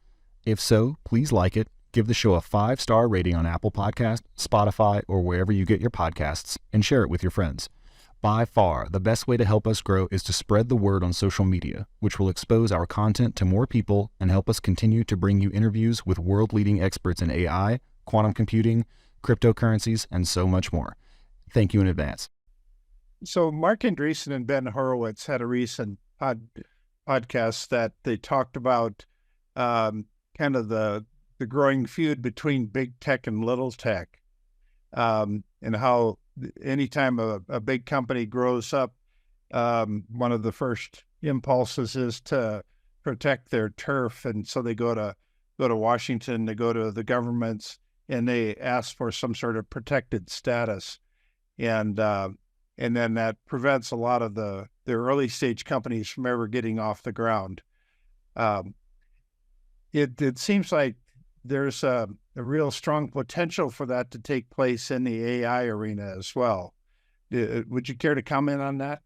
If so, please like it, give the show a 5-star rating on Apple Podcast, Spotify, or wherever you get your podcasts, and share it with your friends. By far, the best way to help us grow is to spread the word on social media, which will expose our content to more people and help us continue to bring you interviews with world-leading experts in AI, quantum computing, cryptocurrencies, and so much more. Thank you in advance. So Mark Andreessen and Ben Horowitz had a recent podcast that they talked about kind of the growing feud between big tech and little tech, and how anytime a big company grows up, one of the first impulses is to protect their turf, and so they go to Washington, they go to the governments, and they ask for some sort of protected status, and then that prevents a lot of the early stage companies from ever getting off the ground. It seems like there's a real strong potential for that to take place in the AI arena as well. Would you care to comment on that?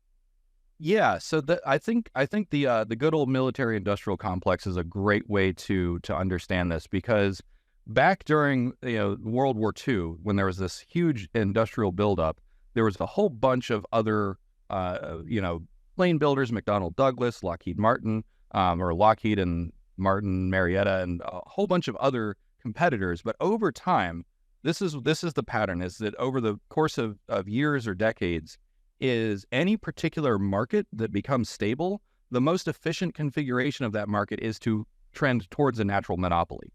Yeah, so I think the good old military industrial complex is a great way to understand this, because back during World War II, when there was this huge industrial buildup, there was a whole bunch of other plane builders, McDonnell Douglas, Lockheed Martin, or Lockheed and Martin Marietta, and a whole bunch of other competitors. But over time, this is the pattern, is that over the course of years or decades, is any particular market that becomes stable, the most efficient configuration of that market is to trend towards a natural monopoly.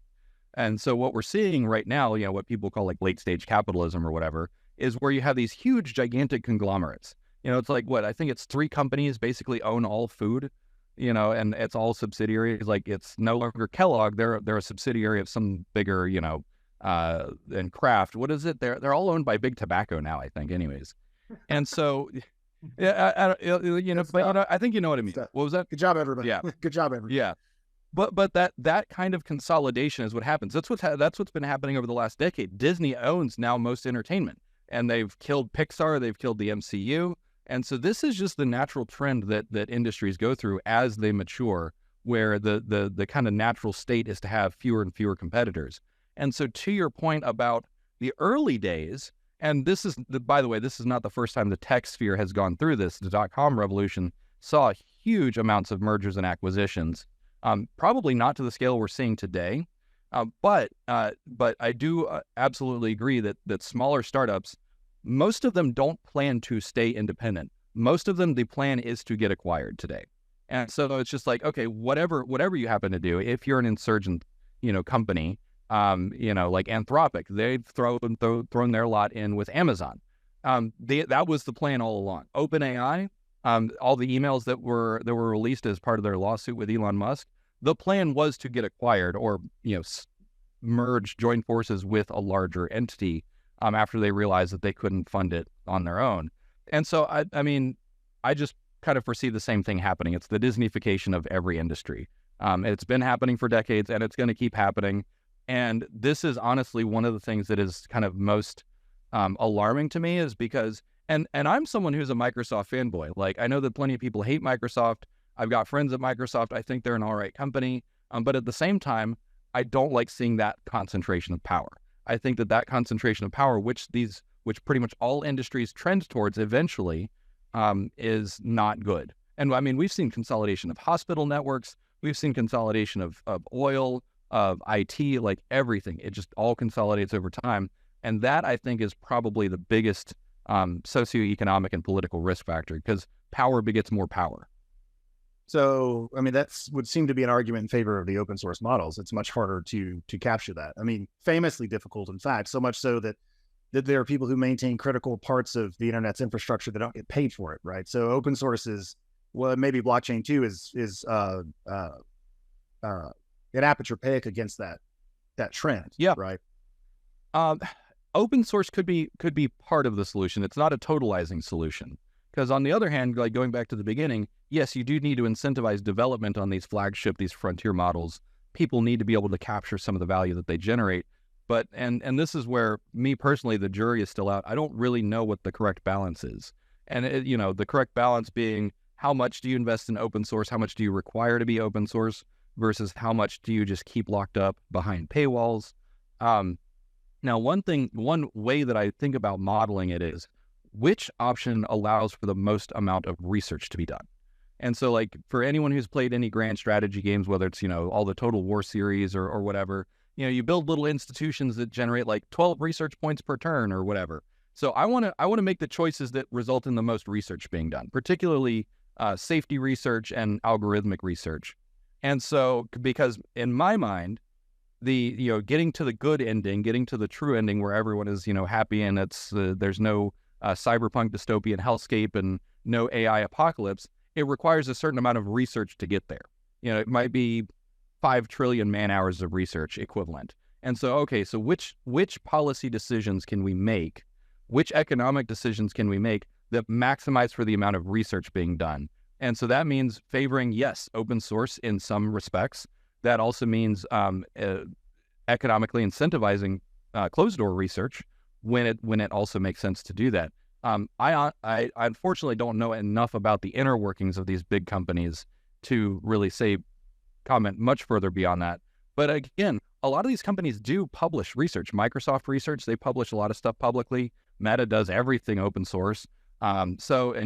And so what we're seeing right now, what people call like late stage capitalism or whatever, is where you have these huge, gigantic conglomerates. It's like I think it's 3 companies basically own all food, and it's all subsidiaries. Like it's no longer Kellogg; they're a subsidiary of some bigger, and Kraft. What is it? They're all owned by Big Tobacco now, I think. Anyways, and so yeah, I think you know what I mean. What was that? Good job, everybody. Yeah, good job, everybody. Yeah. But that kind of consolidation is what happens. That's what's been happening over the last decade. Disney owns now most entertainment, and they've killed Pixar, they've killed the MCU, and so this is just the natural trend that industries go through as they mature, where the kind of natural state is to have fewer and fewer competitors. And so to your point about the early days, and by the way, this is not the first time the tech sphere has gone through this. The dot-com revolution saw huge amounts of mergers and acquisitions. Probably not to the scale we're seeing today, but I do absolutely agree that smaller startups, most of them don't plan to stay independent. Most of them, the plan is to get acquired today. And so it's just like, okay, whatever you happen to do, if you're an insurgent, company, like Anthropic, they've thrown their lot in with Amazon. That was the plan all along. OpenAI, all the emails that were released as part of their lawsuit with Elon Musk, the plan was to get acquired or join forces with a larger entity after they realized that they couldn't fund it on their own. And so I just kind of foresee the same thing happening. It's the Disneyfication of every industry. It's been happening for decades, and it's going to keep happening. And this is honestly one of the things that is kind of most alarming to me, is because And I'm someone who's a Microsoft fanboy. Like, I know that plenty of people hate Microsoft. I've got friends at Microsoft. I think they're an all right company. But at the same time, I don't like seeing that concentration of power. I think that concentration of power, which pretty much all industries trend towards eventually, is not good. And I mean, we've seen consolidation of hospital networks. We've seen consolidation of oil, of IT, like everything. It just all consolidates over time. And that, I think, is probably the biggest socioeconomic and political risk factor, because power begets more power. So, I mean, that's would seem to be an argument in favor of the open source models. It's much harder to capture that. I mean, famously difficult, in fact, so much so that there are people who maintain critical parts of the internet's infrastructure that don't get paid for it, right? So open source is, well, maybe blockchain too is an aperture pick against that trend. Yeah. Right. Open source could be part of the solution. It's not a totalizing solution. Because on the other hand, like going back to the beginning, yes, you do need to incentivize development on these flagship, these frontier models. People need to be able to capture some of the value that they generate. But, and this is where, me personally, the jury is still out. I don't really know what the correct balance is. And, the correct balance being, how much do you invest in open source? How much do you require to be open source versus how much do you just keep locked up behind paywalls? Now, one way that I think about modeling it is, which option allows for the most amount of research to be done? And so, like, for anyone who's played any grand strategy games, whether it's, all the Total War series or whatever, you build little institutions that generate like 12 research points per turn or whatever. So I want to make the choices that result in the most research being done, particularly safety research and algorithmic research. And so, because in my mind, the getting to the good ending, getting to the true ending where everyone is happy and it's there's no cyberpunk dystopian hellscape and no AI apocalypse, it requires a certain amount of research to get there. It might be 5 trillion man hours of research equivalent. And so, okay, so which policy decisions can we make? Which economic decisions can we make that maximize for the amount of research being done? And so that means favoring, yes, open source in some respects. That also means economically incentivizing closed-door research when it also makes sense to do that. I unfortunately don't know enough about the inner workings of these big companies to really comment much further beyond that. But again, a lot of these companies do publish research. Microsoft Research, they publish a lot of stuff publicly. Meta does everything open source. And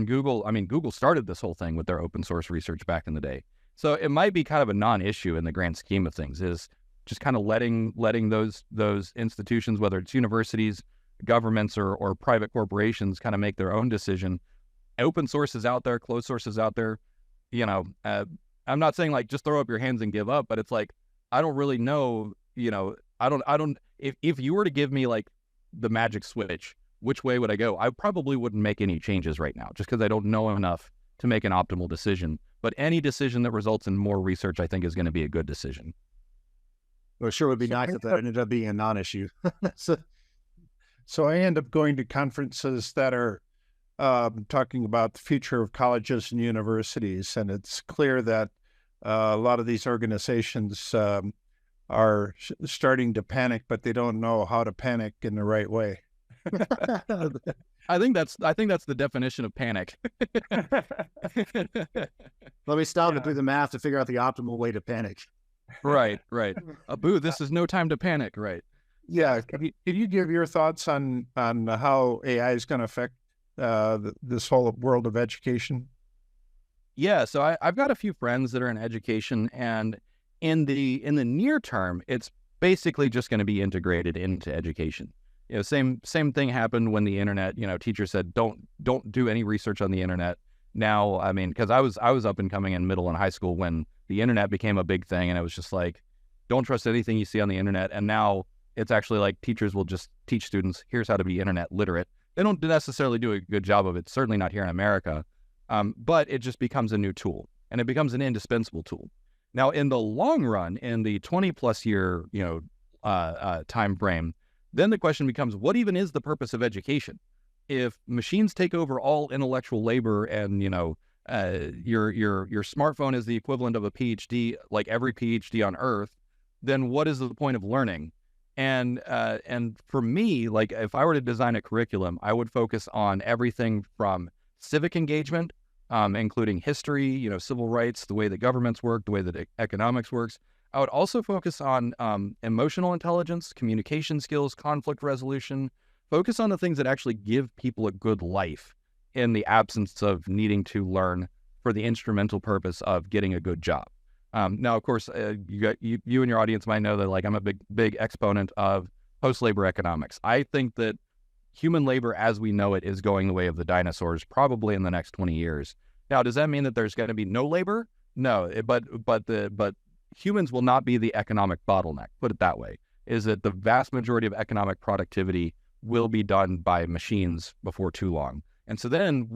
Google started this whole thing with their open source research back in the day. So it might be kind of a non-issue in the grand scheme of things, is just kind of letting those institutions, whether it's universities, governments, or private corporations, kind of make their own decision. Open source is out there, closed source is out there. I'm not saying like just throw up your hands and give up, but it's like, I don't really know, if you were to give me like the magic switch, which way would I go? I probably wouldn't make any changes right now just because I don't know enough to make an optimal decision. But any decision that results in more research, I think, is going to be a good decision. Well, it sure would be nice if that ended up being a non-issue. So I end up going to conferences that are talking about the future of colleges and universities, and it's clear that a lot of these organizations are starting to panic, but they don't know how to panic in the right way. I think that's the definition of panic. Let me stop and do the math to figure out the optimal way to panic. Right. Boo, this is no time to panic, right? Yeah. Could you give your thoughts on how AI is going to affect this whole world of education? Yeah, so I've got a few friends that are in education, and in the near term, it's basically just going to be integrated into education. Same thing happened when the internet, teachers said, don't do any research on the internet. Now, I mean, because I was up and coming in middle and high school when the internet became a big thing, and it was just like, don't trust anything you see on the internet. And now it's actually like teachers will just teach students, here's how to be internet literate. They don't necessarily do a good job of it, certainly not here in America, but it just becomes a new tool, and it becomes an indispensable tool. Now, in the long run, in the 20-plus year time frame, then the question becomes, what even is the purpose of education? If machines take over all intellectual labor and, your smartphone is the equivalent of a PhD, like every PhD on Earth, then what is the point of learning? And for me, like if I were to design a curriculum, I would focus on everything from civic engagement including history, civil rights, the way that governments work, the way that economics works. I would also focus on emotional intelligence, communication skills, conflict resolution, focus on the things that actually give people a good life in the absence of needing to learn for the instrumental purpose of getting a good job. Now, of course, you and your audience might know that like I'm a big exponent of post-labor economics. I think that human labor as we know it is going the way of the dinosaurs probably in the next 20 years. Now, does that mean that there's going to be no labor? No, but humans will not be the economic bottleneck, put it that way, is that the vast majority of economic productivity will be done by machines before too long. And so then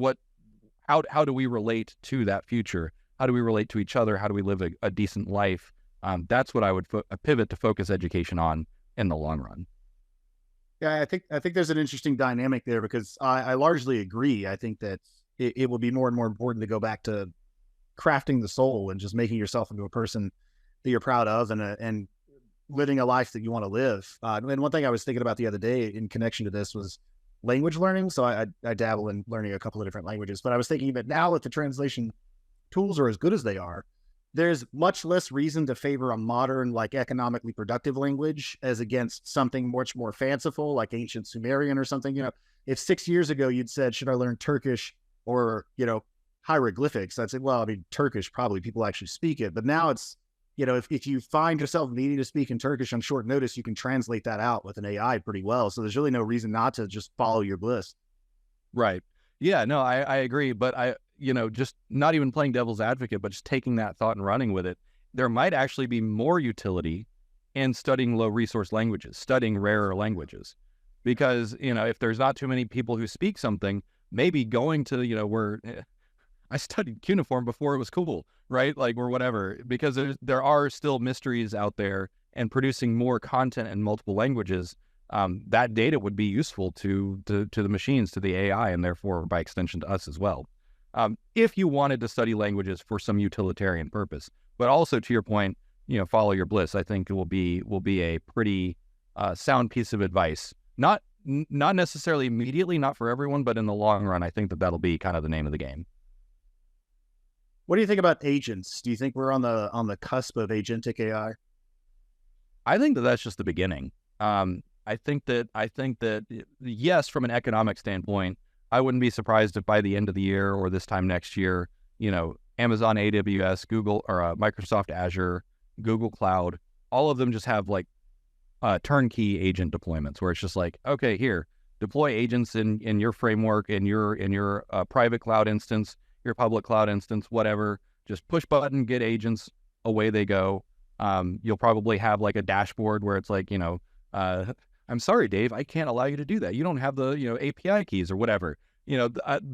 how do we relate to that future? How do we relate to each other? How do we live a decent life? That's what I would pivot to focus education on in the long run. Yeah, I think there's an interesting dynamic there because I largely agree. I think that it will be more and more important to go back to crafting the soul and just making yourself into a person that you're proud of and living a life that you want to live. And one thing I was thinking about the other day in connection to this was language learning. So I dabble in learning a couple of different languages, but I was thinking that now that the translation tools are as good as they are, there's much less reason to favor a modern, like economically productive language as against something much more fanciful, like ancient Sumerian or something. If 6 years ago you'd said, should I learn Turkish or, hieroglyphics? I'd say, well, I mean, Turkish, probably people actually speak it, but now it's, if you find yourself needing to speak in Turkish on short notice, you can translate that out with an AI pretty well. So there's really no reason not to just follow your bliss. Right. Yeah, no, I agree. But just not even playing devil's advocate, but just taking that thought and running with it, there might actually be more utility in studying low resource languages, studying rarer languages. Because, if there's not too many people who speak something, maybe going to, where I studied cuneiform before it was cool, right? Like, or whatever, because there are still mysteries out there, and producing more content in multiple languages, that data would be useful to the machines, to the AI, and therefore by extension to us as well. If you wanted to study languages for some utilitarian purpose, but also to your point, follow your bliss, I think it will be a pretty sound piece of advice. Not necessarily immediately, not for everyone, but in the long run, I think that'll be kind of the name of the game. What do you think about agents? Do you think we're on the cusp of agentic AI? I think that's just the beginning. I think that yes, from an economic standpoint, I wouldn't be surprised if by the end of the year or this time next year, Amazon AWS, Google or Microsoft Azure, Google Cloud, all of them just have like turnkey agent deployments where it's just like, okay, here, deploy agents in your framework, in your private cloud instance, your public cloud instance, whatever. Just push button, get agents, away they go. You'll probably have like a dashboard where it's like, I'm sorry, Dave, I can't allow you to do that. You don't have the, API keys or whatever,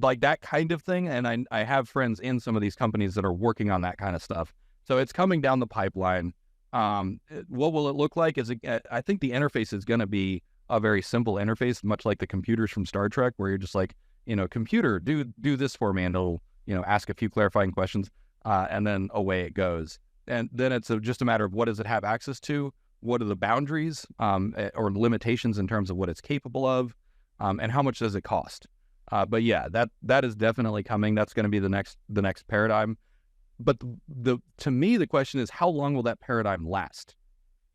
like that kind of thing. And I have friends in some of these companies that are working on that kind of stuff. So it's coming down the pipeline. What will it look like? I think the interface is going to be a very simple interface, much like the computers from Star Trek, where you're just like, computer, do this for me. And it'll, ask a few clarifying questions, and then away it goes. And then it's just a matter of what does it have access to? What are the boundaries or limitations in terms of what it's capable of, and how much does it cost? But yeah, that is definitely coming. That's going to be the next paradigm. But to me, the question is, how long will that paradigm last?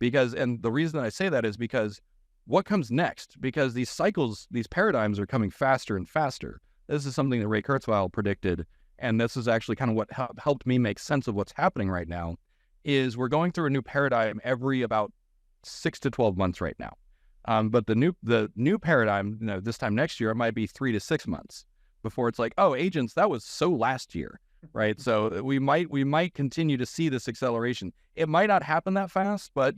And the reason I say that is because what comes next? Because these cycles, these paradigms are coming faster and faster. This is something that Ray Kurzweil predicted, and this is actually kind of what helped me make sense of what's happening right now. Is we're going through a new paradigm every about 6 to 12 months right now. But the new paradigm, this time next year, it might be 3 to 6 months before it's like, oh, agents, that was so last year, right? So we might continue to see this acceleration. It might not happen that fast, but,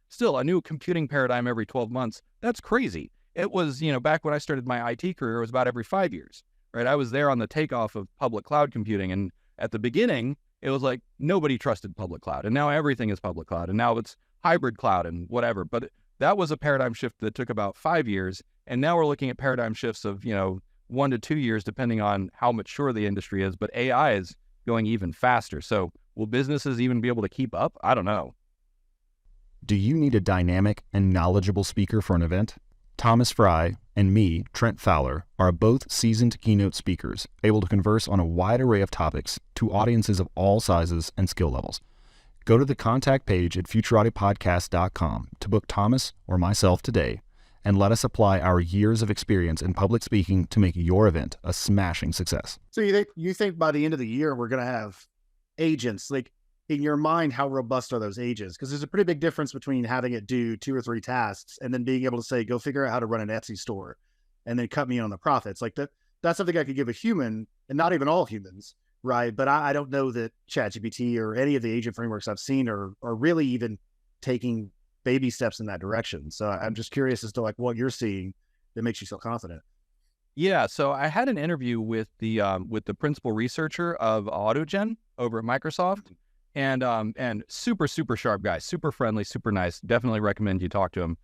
still a new computing paradigm every 12 months. That's crazy. It was, back when I started my IT career, it was about every 5 years, right? I was there on the takeoff of public cloud computing. And at the beginning, it was like nobody trusted public cloud, and now everything is public cloud, and now it's hybrid cloud and whatever. But that was a paradigm shift that took about 5 years, and now we're looking at paradigm shifts of 1 to 2 years, depending on how mature the industry is. But AI is going even faster. So will businesses even be able to keep up? I don't know. Do you need a dynamic and knowledgeable speaker for an event? Thomas Fry and me, Trent Fowler, are both seasoned keynote speakers, able to converse on a wide array of topics to audiences of all sizes and skill levels. Go to the contact page at futuraudypodcast.com to book Thomas or myself today, and let us apply our years of experience in public speaking to make your event a smashing success. So you think by the end of the year, we're going to have agents, like in your mind, how robust are those agents? Because there's a pretty big difference between having it do 2 or 3 tasks and then being able to say, go figure out how to run an Etsy store and then cut me on the profits. Like that's something I could give a human, and not even all humans, right? But I don't know that ChatGPT or any of the agent frameworks I've seen are really even taking baby steps in that direction. So I'm just curious as to like what you're seeing that makes you feel confident. Yeah, so I had an interview with the principal researcher of AutoGen over at Microsoft, and super sharp guy, super friendly, super nice. Definitely recommend you talk to him.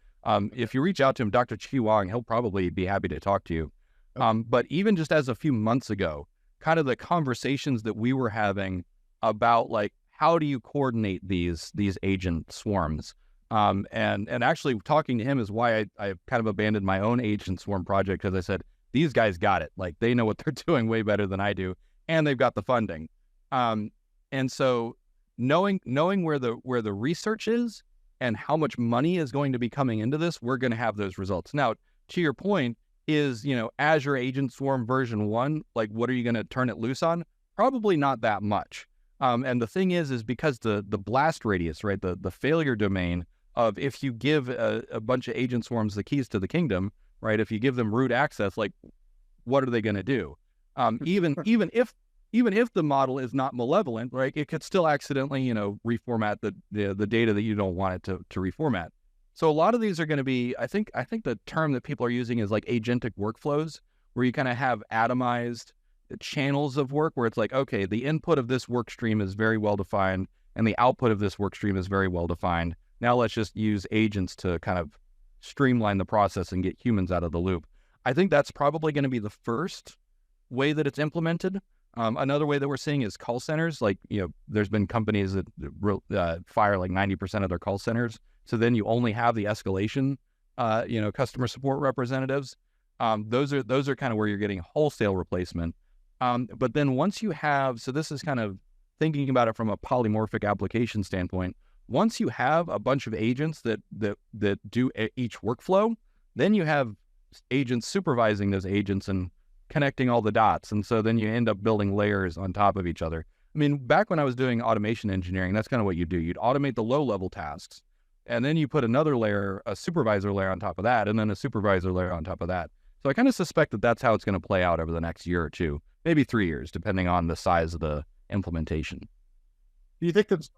If you reach out to him, Dr. Chi Wang, he'll probably be happy to talk to you. But even just as a few months ago, kind of the conversations that we were having about like how do you coordinate these agent swarms, and actually talking to him is why I kind of abandoned my own agent swarm project, because I said these guys got it, like they know what they're doing way better than I do, and they've got the funding, and so knowing where the research is and how much money is going to be coming into this, we're going to have those results. Now, to your point, is, Azure Agent Swarm version 1, like what are you going to turn it loose on? Probably not that much. And the thing is because the blast radius, right, the failure domain of if you give a bunch of agent swarms the keys to the kingdom, right, if you give them root access, like what are they going to do? Even if the model is not malevolent, right, it could still accidentally, reformat the data that you don't want it to reformat. So a lot of these are going to be, I think the term that people are using is like agentic workflows, where you kind of have atomized channels of work where it's like, okay, the input of this work stream is very well defined and the output of this work stream is very well defined. Now let's just use agents to kind of streamline the process and get humans out of the loop. I think that's probably going to be the first way that it's implemented. Another way that we're seeing is call centers. Like, there's been companies that fire like 90% of their call centers. So then you only have the escalation, customer support representatives. Those are kind of where you're getting wholesale replacement. But then once you have, so this is kind of thinking about it from a polymorphic application standpoint. Once you have a bunch of agents that do each workflow, then you have agents supervising those agents and connecting all the dots. And so then you end up building layers on top of each other. I mean, back when I was doing automation engineering, that's kind of what you do. You'd automate the low-level tasks, and then you put another layer, a supervisor layer on top of that, and then a supervisor layer on top of that. So I kind of suspect that that's how it's going to play out over the next year or two, maybe 3 years, depending on the size of the implementation. Do you think that's...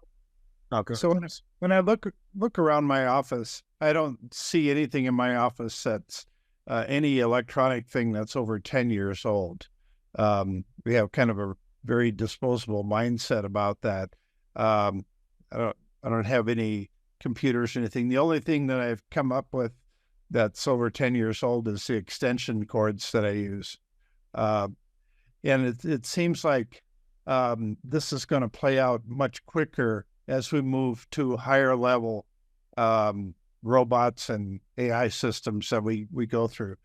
So when I look around my office, I don't see anything in my office that's any electronic thing that's over 10 years old. We have kind of a very disposable mindset about that. I don't have any computers or anything. The only thing that I've come up with that's over 10 years old is the extension cords that I use. And it seems like this is going to play out much quicker as we move to higher level robots and AI systems that we go through.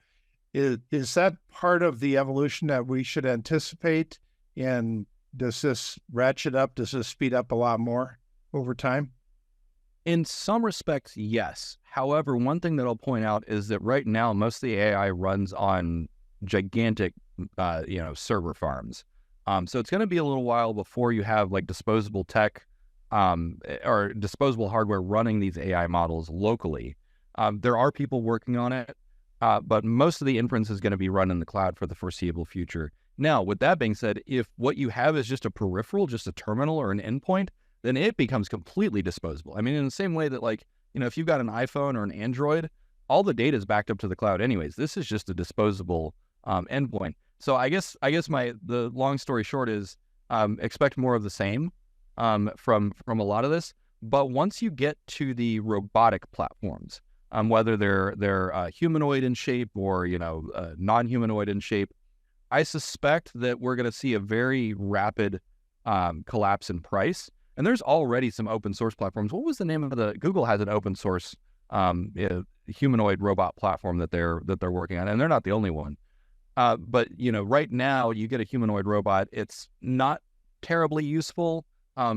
Is that part of the evolution that we should anticipate? And does this ratchet up? Does this speed up a lot more over time? In some respects, yes. However, one thing that I'll point out is that right now, most of the AI runs on gigantic, server farms. So it's going to be a little while before you have like disposable tech or disposable hardware running these AI models locally. There are people working on it, but most of the inference is going to be run in the cloud for the foreseeable future. Now, with that being said, if what you have is just a peripheral, just a terminal or an endpoint, then it becomes completely disposable. I mean, in the same way that if you've got an iPhone or an Android, all the data is backed up to the cloud anyways. This is just a disposable endpoint. So I guess the long story short is expect more of the same from a lot of this. But once you get to the robotic platforms, whether they're humanoid in shape or non-humanoid in shape, I suspect that we're going to see a very rapid collapse in price. And there's already some open source platforms. What was the name of Google has an open source humanoid robot platform that they're working on, and they're not the only one. But right now you get a humanoid robot. It's not terribly useful.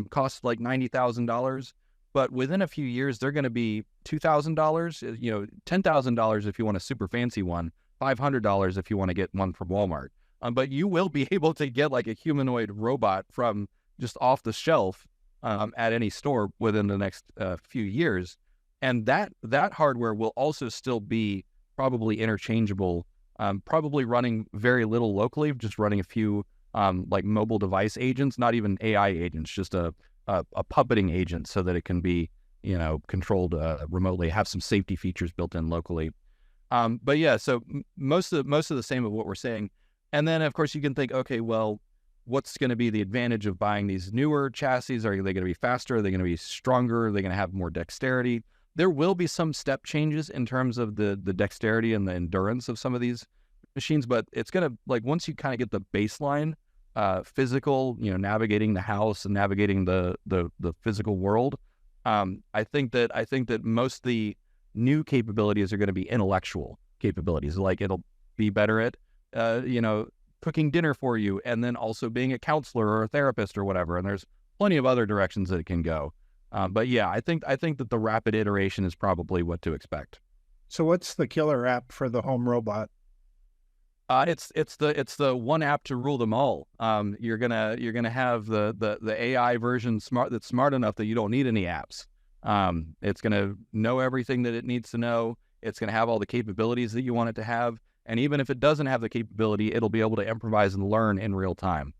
Costs like $90,000, but within a few years they're going to be $2,000. $10,000 if you want a super fancy one, $500 if you want to get one from Walmart. But you will be able to get like a humanoid robot from just off the shelf at any store within the next few years, and that hardware will also still be probably interchangeable. Probably running very little locally, just running a few like mobile device agents, not even AI agents, just a puppeting agent so that it can be controlled remotely, have some safety features built in locally. But yeah, so most of the same of what we're saying. And then of course you can think, okay, well, what's going to be the advantage of buying these newer chassis? Are they going to be faster? Are they going to be stronger? Are they going to have more dexterity? There will be some step changes in terms of the dexterity and the endurance of some of these machines, but it's going to, like, once you kind of get the baseline physical, navigating the house and navigating the physical world, I think that most of the new capabilities are going to be intellectual capabilities. Like, it'll be better at, cooking dinner for you, and then also being a counselor or a therapist or whatever. And there's plenty of other directions that it can go. But yeah, I think that the rapid iteration is probably what to expect. So what's the killer app for the home robot? It's the one app to rule them all. You're gonna have the AI version that's smart enough that you don't need any apps. It's gonna know everything that it needs to know. It's gonna have all the capabilities that you want it to have. And even if it doesn't have the capability, it'll be able to improvise and learn in real time.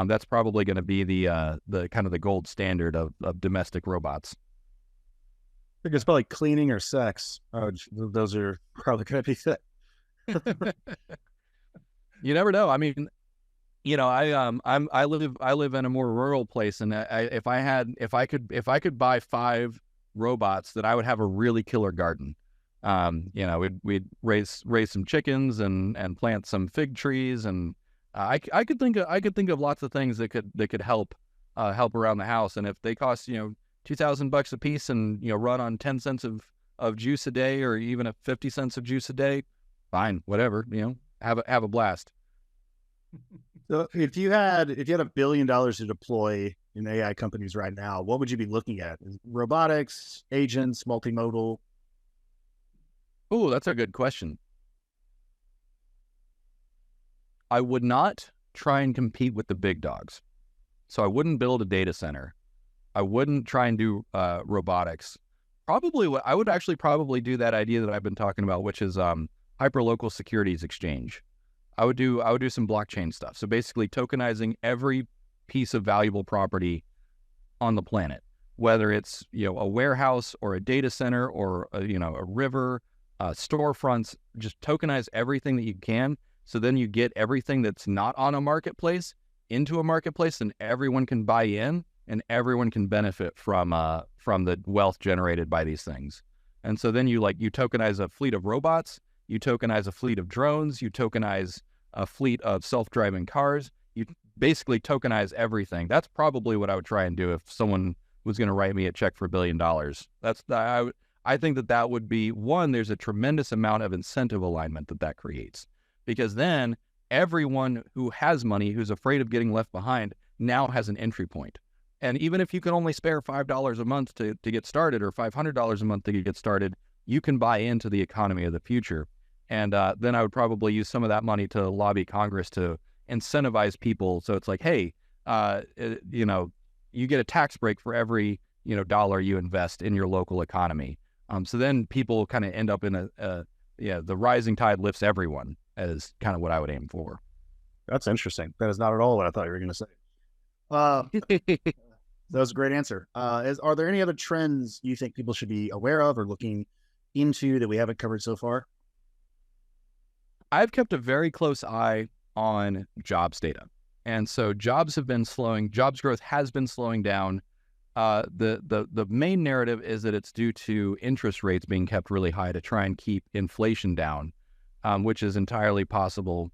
That's probably going to be the kind of the gold standard of domestic robots. I think it's probably cleaning or sex. Those are probably going to be it. You never know. I mean, I live in a more rural place, and if I could buy 5 robots, that I would have a really killer garden. We'd raise some chickens and plant some fig trees, and I could think of lots of things that could help around the house. And if they cost $2,000 a piece and run on 10 cents of juice a day, or even 50 cents of juice a day, fine, whatever. Have a blast. So if you had $1 billion to deploy in AI companies right now, what would you be looking at? Robotics, agents, multimodal? Oh, that's a good question. I would not try and compete with the big dogs. So I wouldn't build a data center. I wouldn't try and do robotics. I would actually probably do that idea that I've been talking about, which is hyperlocal securities exchange. I would do some blockchain stuff. So basically tokenizing every piece of valuable property on the planet, whether it's a warehouse or a data center or a river, storefronts. Just tokenize everything that you can. So then you get everything that's not on a marketplace into a marketplace, and everyone can buy in and everyone can benefit from the wealth generated by these things. And so then you tokenize a fleet of robots, you tokenize a fleet of drones, you tokenize a fleet of self-driving cars. You basically tokenize everything. That's probably what I would try and do if someone was going to write me a check for $1 billion. I think that would be one. There's a tremendous amount of incentive alignment that creates, because then everyone who has money, who's afraid of getting left behind, now has an entry point. And even if you can only spare $5 a month to get started, or $500 a month to get started, you can buy into the economy of the future. And then I would probably use some of that money to lobby Congress to incentivize people. So it's like, hey, you get a tax break for every dollar you invest in your local economy. So then people kind of end up in the rising tide lifts everyone, is kind of what I would aim for. That's interesting. That is not at all what I thought you were going to say. That was a great answer. Are there any other trends you think people should be aware of or looking into that we haven't covered so far? I've kept a very close eye on jobs data. And so jobs growth has been slowing down. The main narrative is that it's due to interest rates being kept really high to try and keep inflation down, which is entirely possible.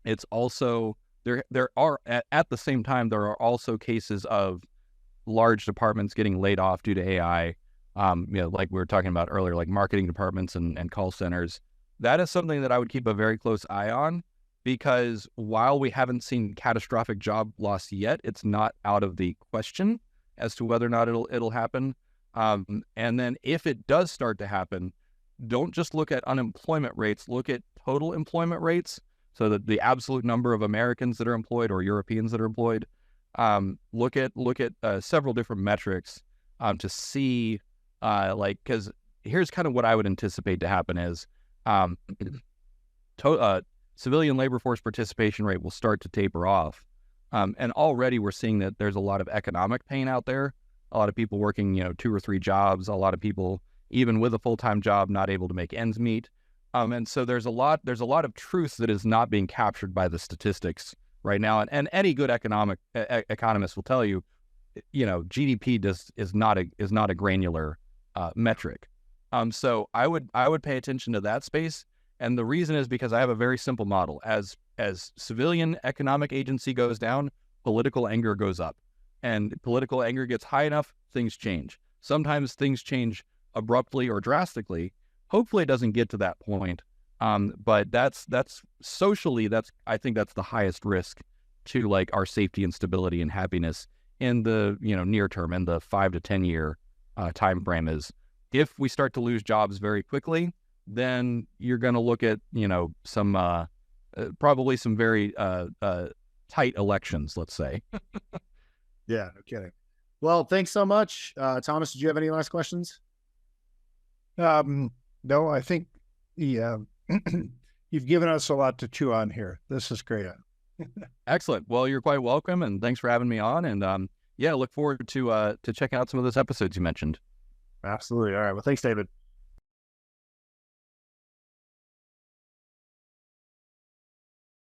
It's also, there are, at the same time, there are also cases of large departments getting laid off due to AI. like we were talking about earlier, like marketing departments and call centers. That is something that I would keep a very close eye on, because while we haven't seen catastrophic job loss yet, it's not out of the question as to whether or not it'll happen. And then if it does start to happen, don't just look at unemployment rates, look at total employment rates. So that the absolute number of Americans that are employed or Europeans that are employed. Look at several different metrics to see, because here's kind of what I would anticipate to happen is civilian labor force participation rate will start to taper off. And already we're seeing that there's a lot of economic pain out there. A lot of people working, 2 or 3 jobs, a lot of people, even with a full-time job, not able to make ends meet. And so there's a lot of truth that is not being captured by the statistics right now. And any good economist will tell you, GDP is not a granular metric. So I would pay attention to that space. And the reason is because I have a very simple model. As civilian economic agency goes down, political anger goes up. And political anger gets high enough, things change. Sometimes things change abruptly or drastically. Hopefully it doesn't get to that point. But that's socially, I think that's the highest risk to like our safety and stability and happiness in the near term, in the 5 to 10 year time frame. Is if we start to lose jobs very quickly, then you're going to look at some probably some very tight elections, let's say. Yeah, no kidding. Well, thanks so much. Thomas, did you have any last questions? No, I think you've given us a lot to chew on here. This is great. Excellent. Well, you're quite welcome, and thanks for having me on. And look forward to checking out some of those episodes you mentioned. Absolutely. All right. Well, thanks, David.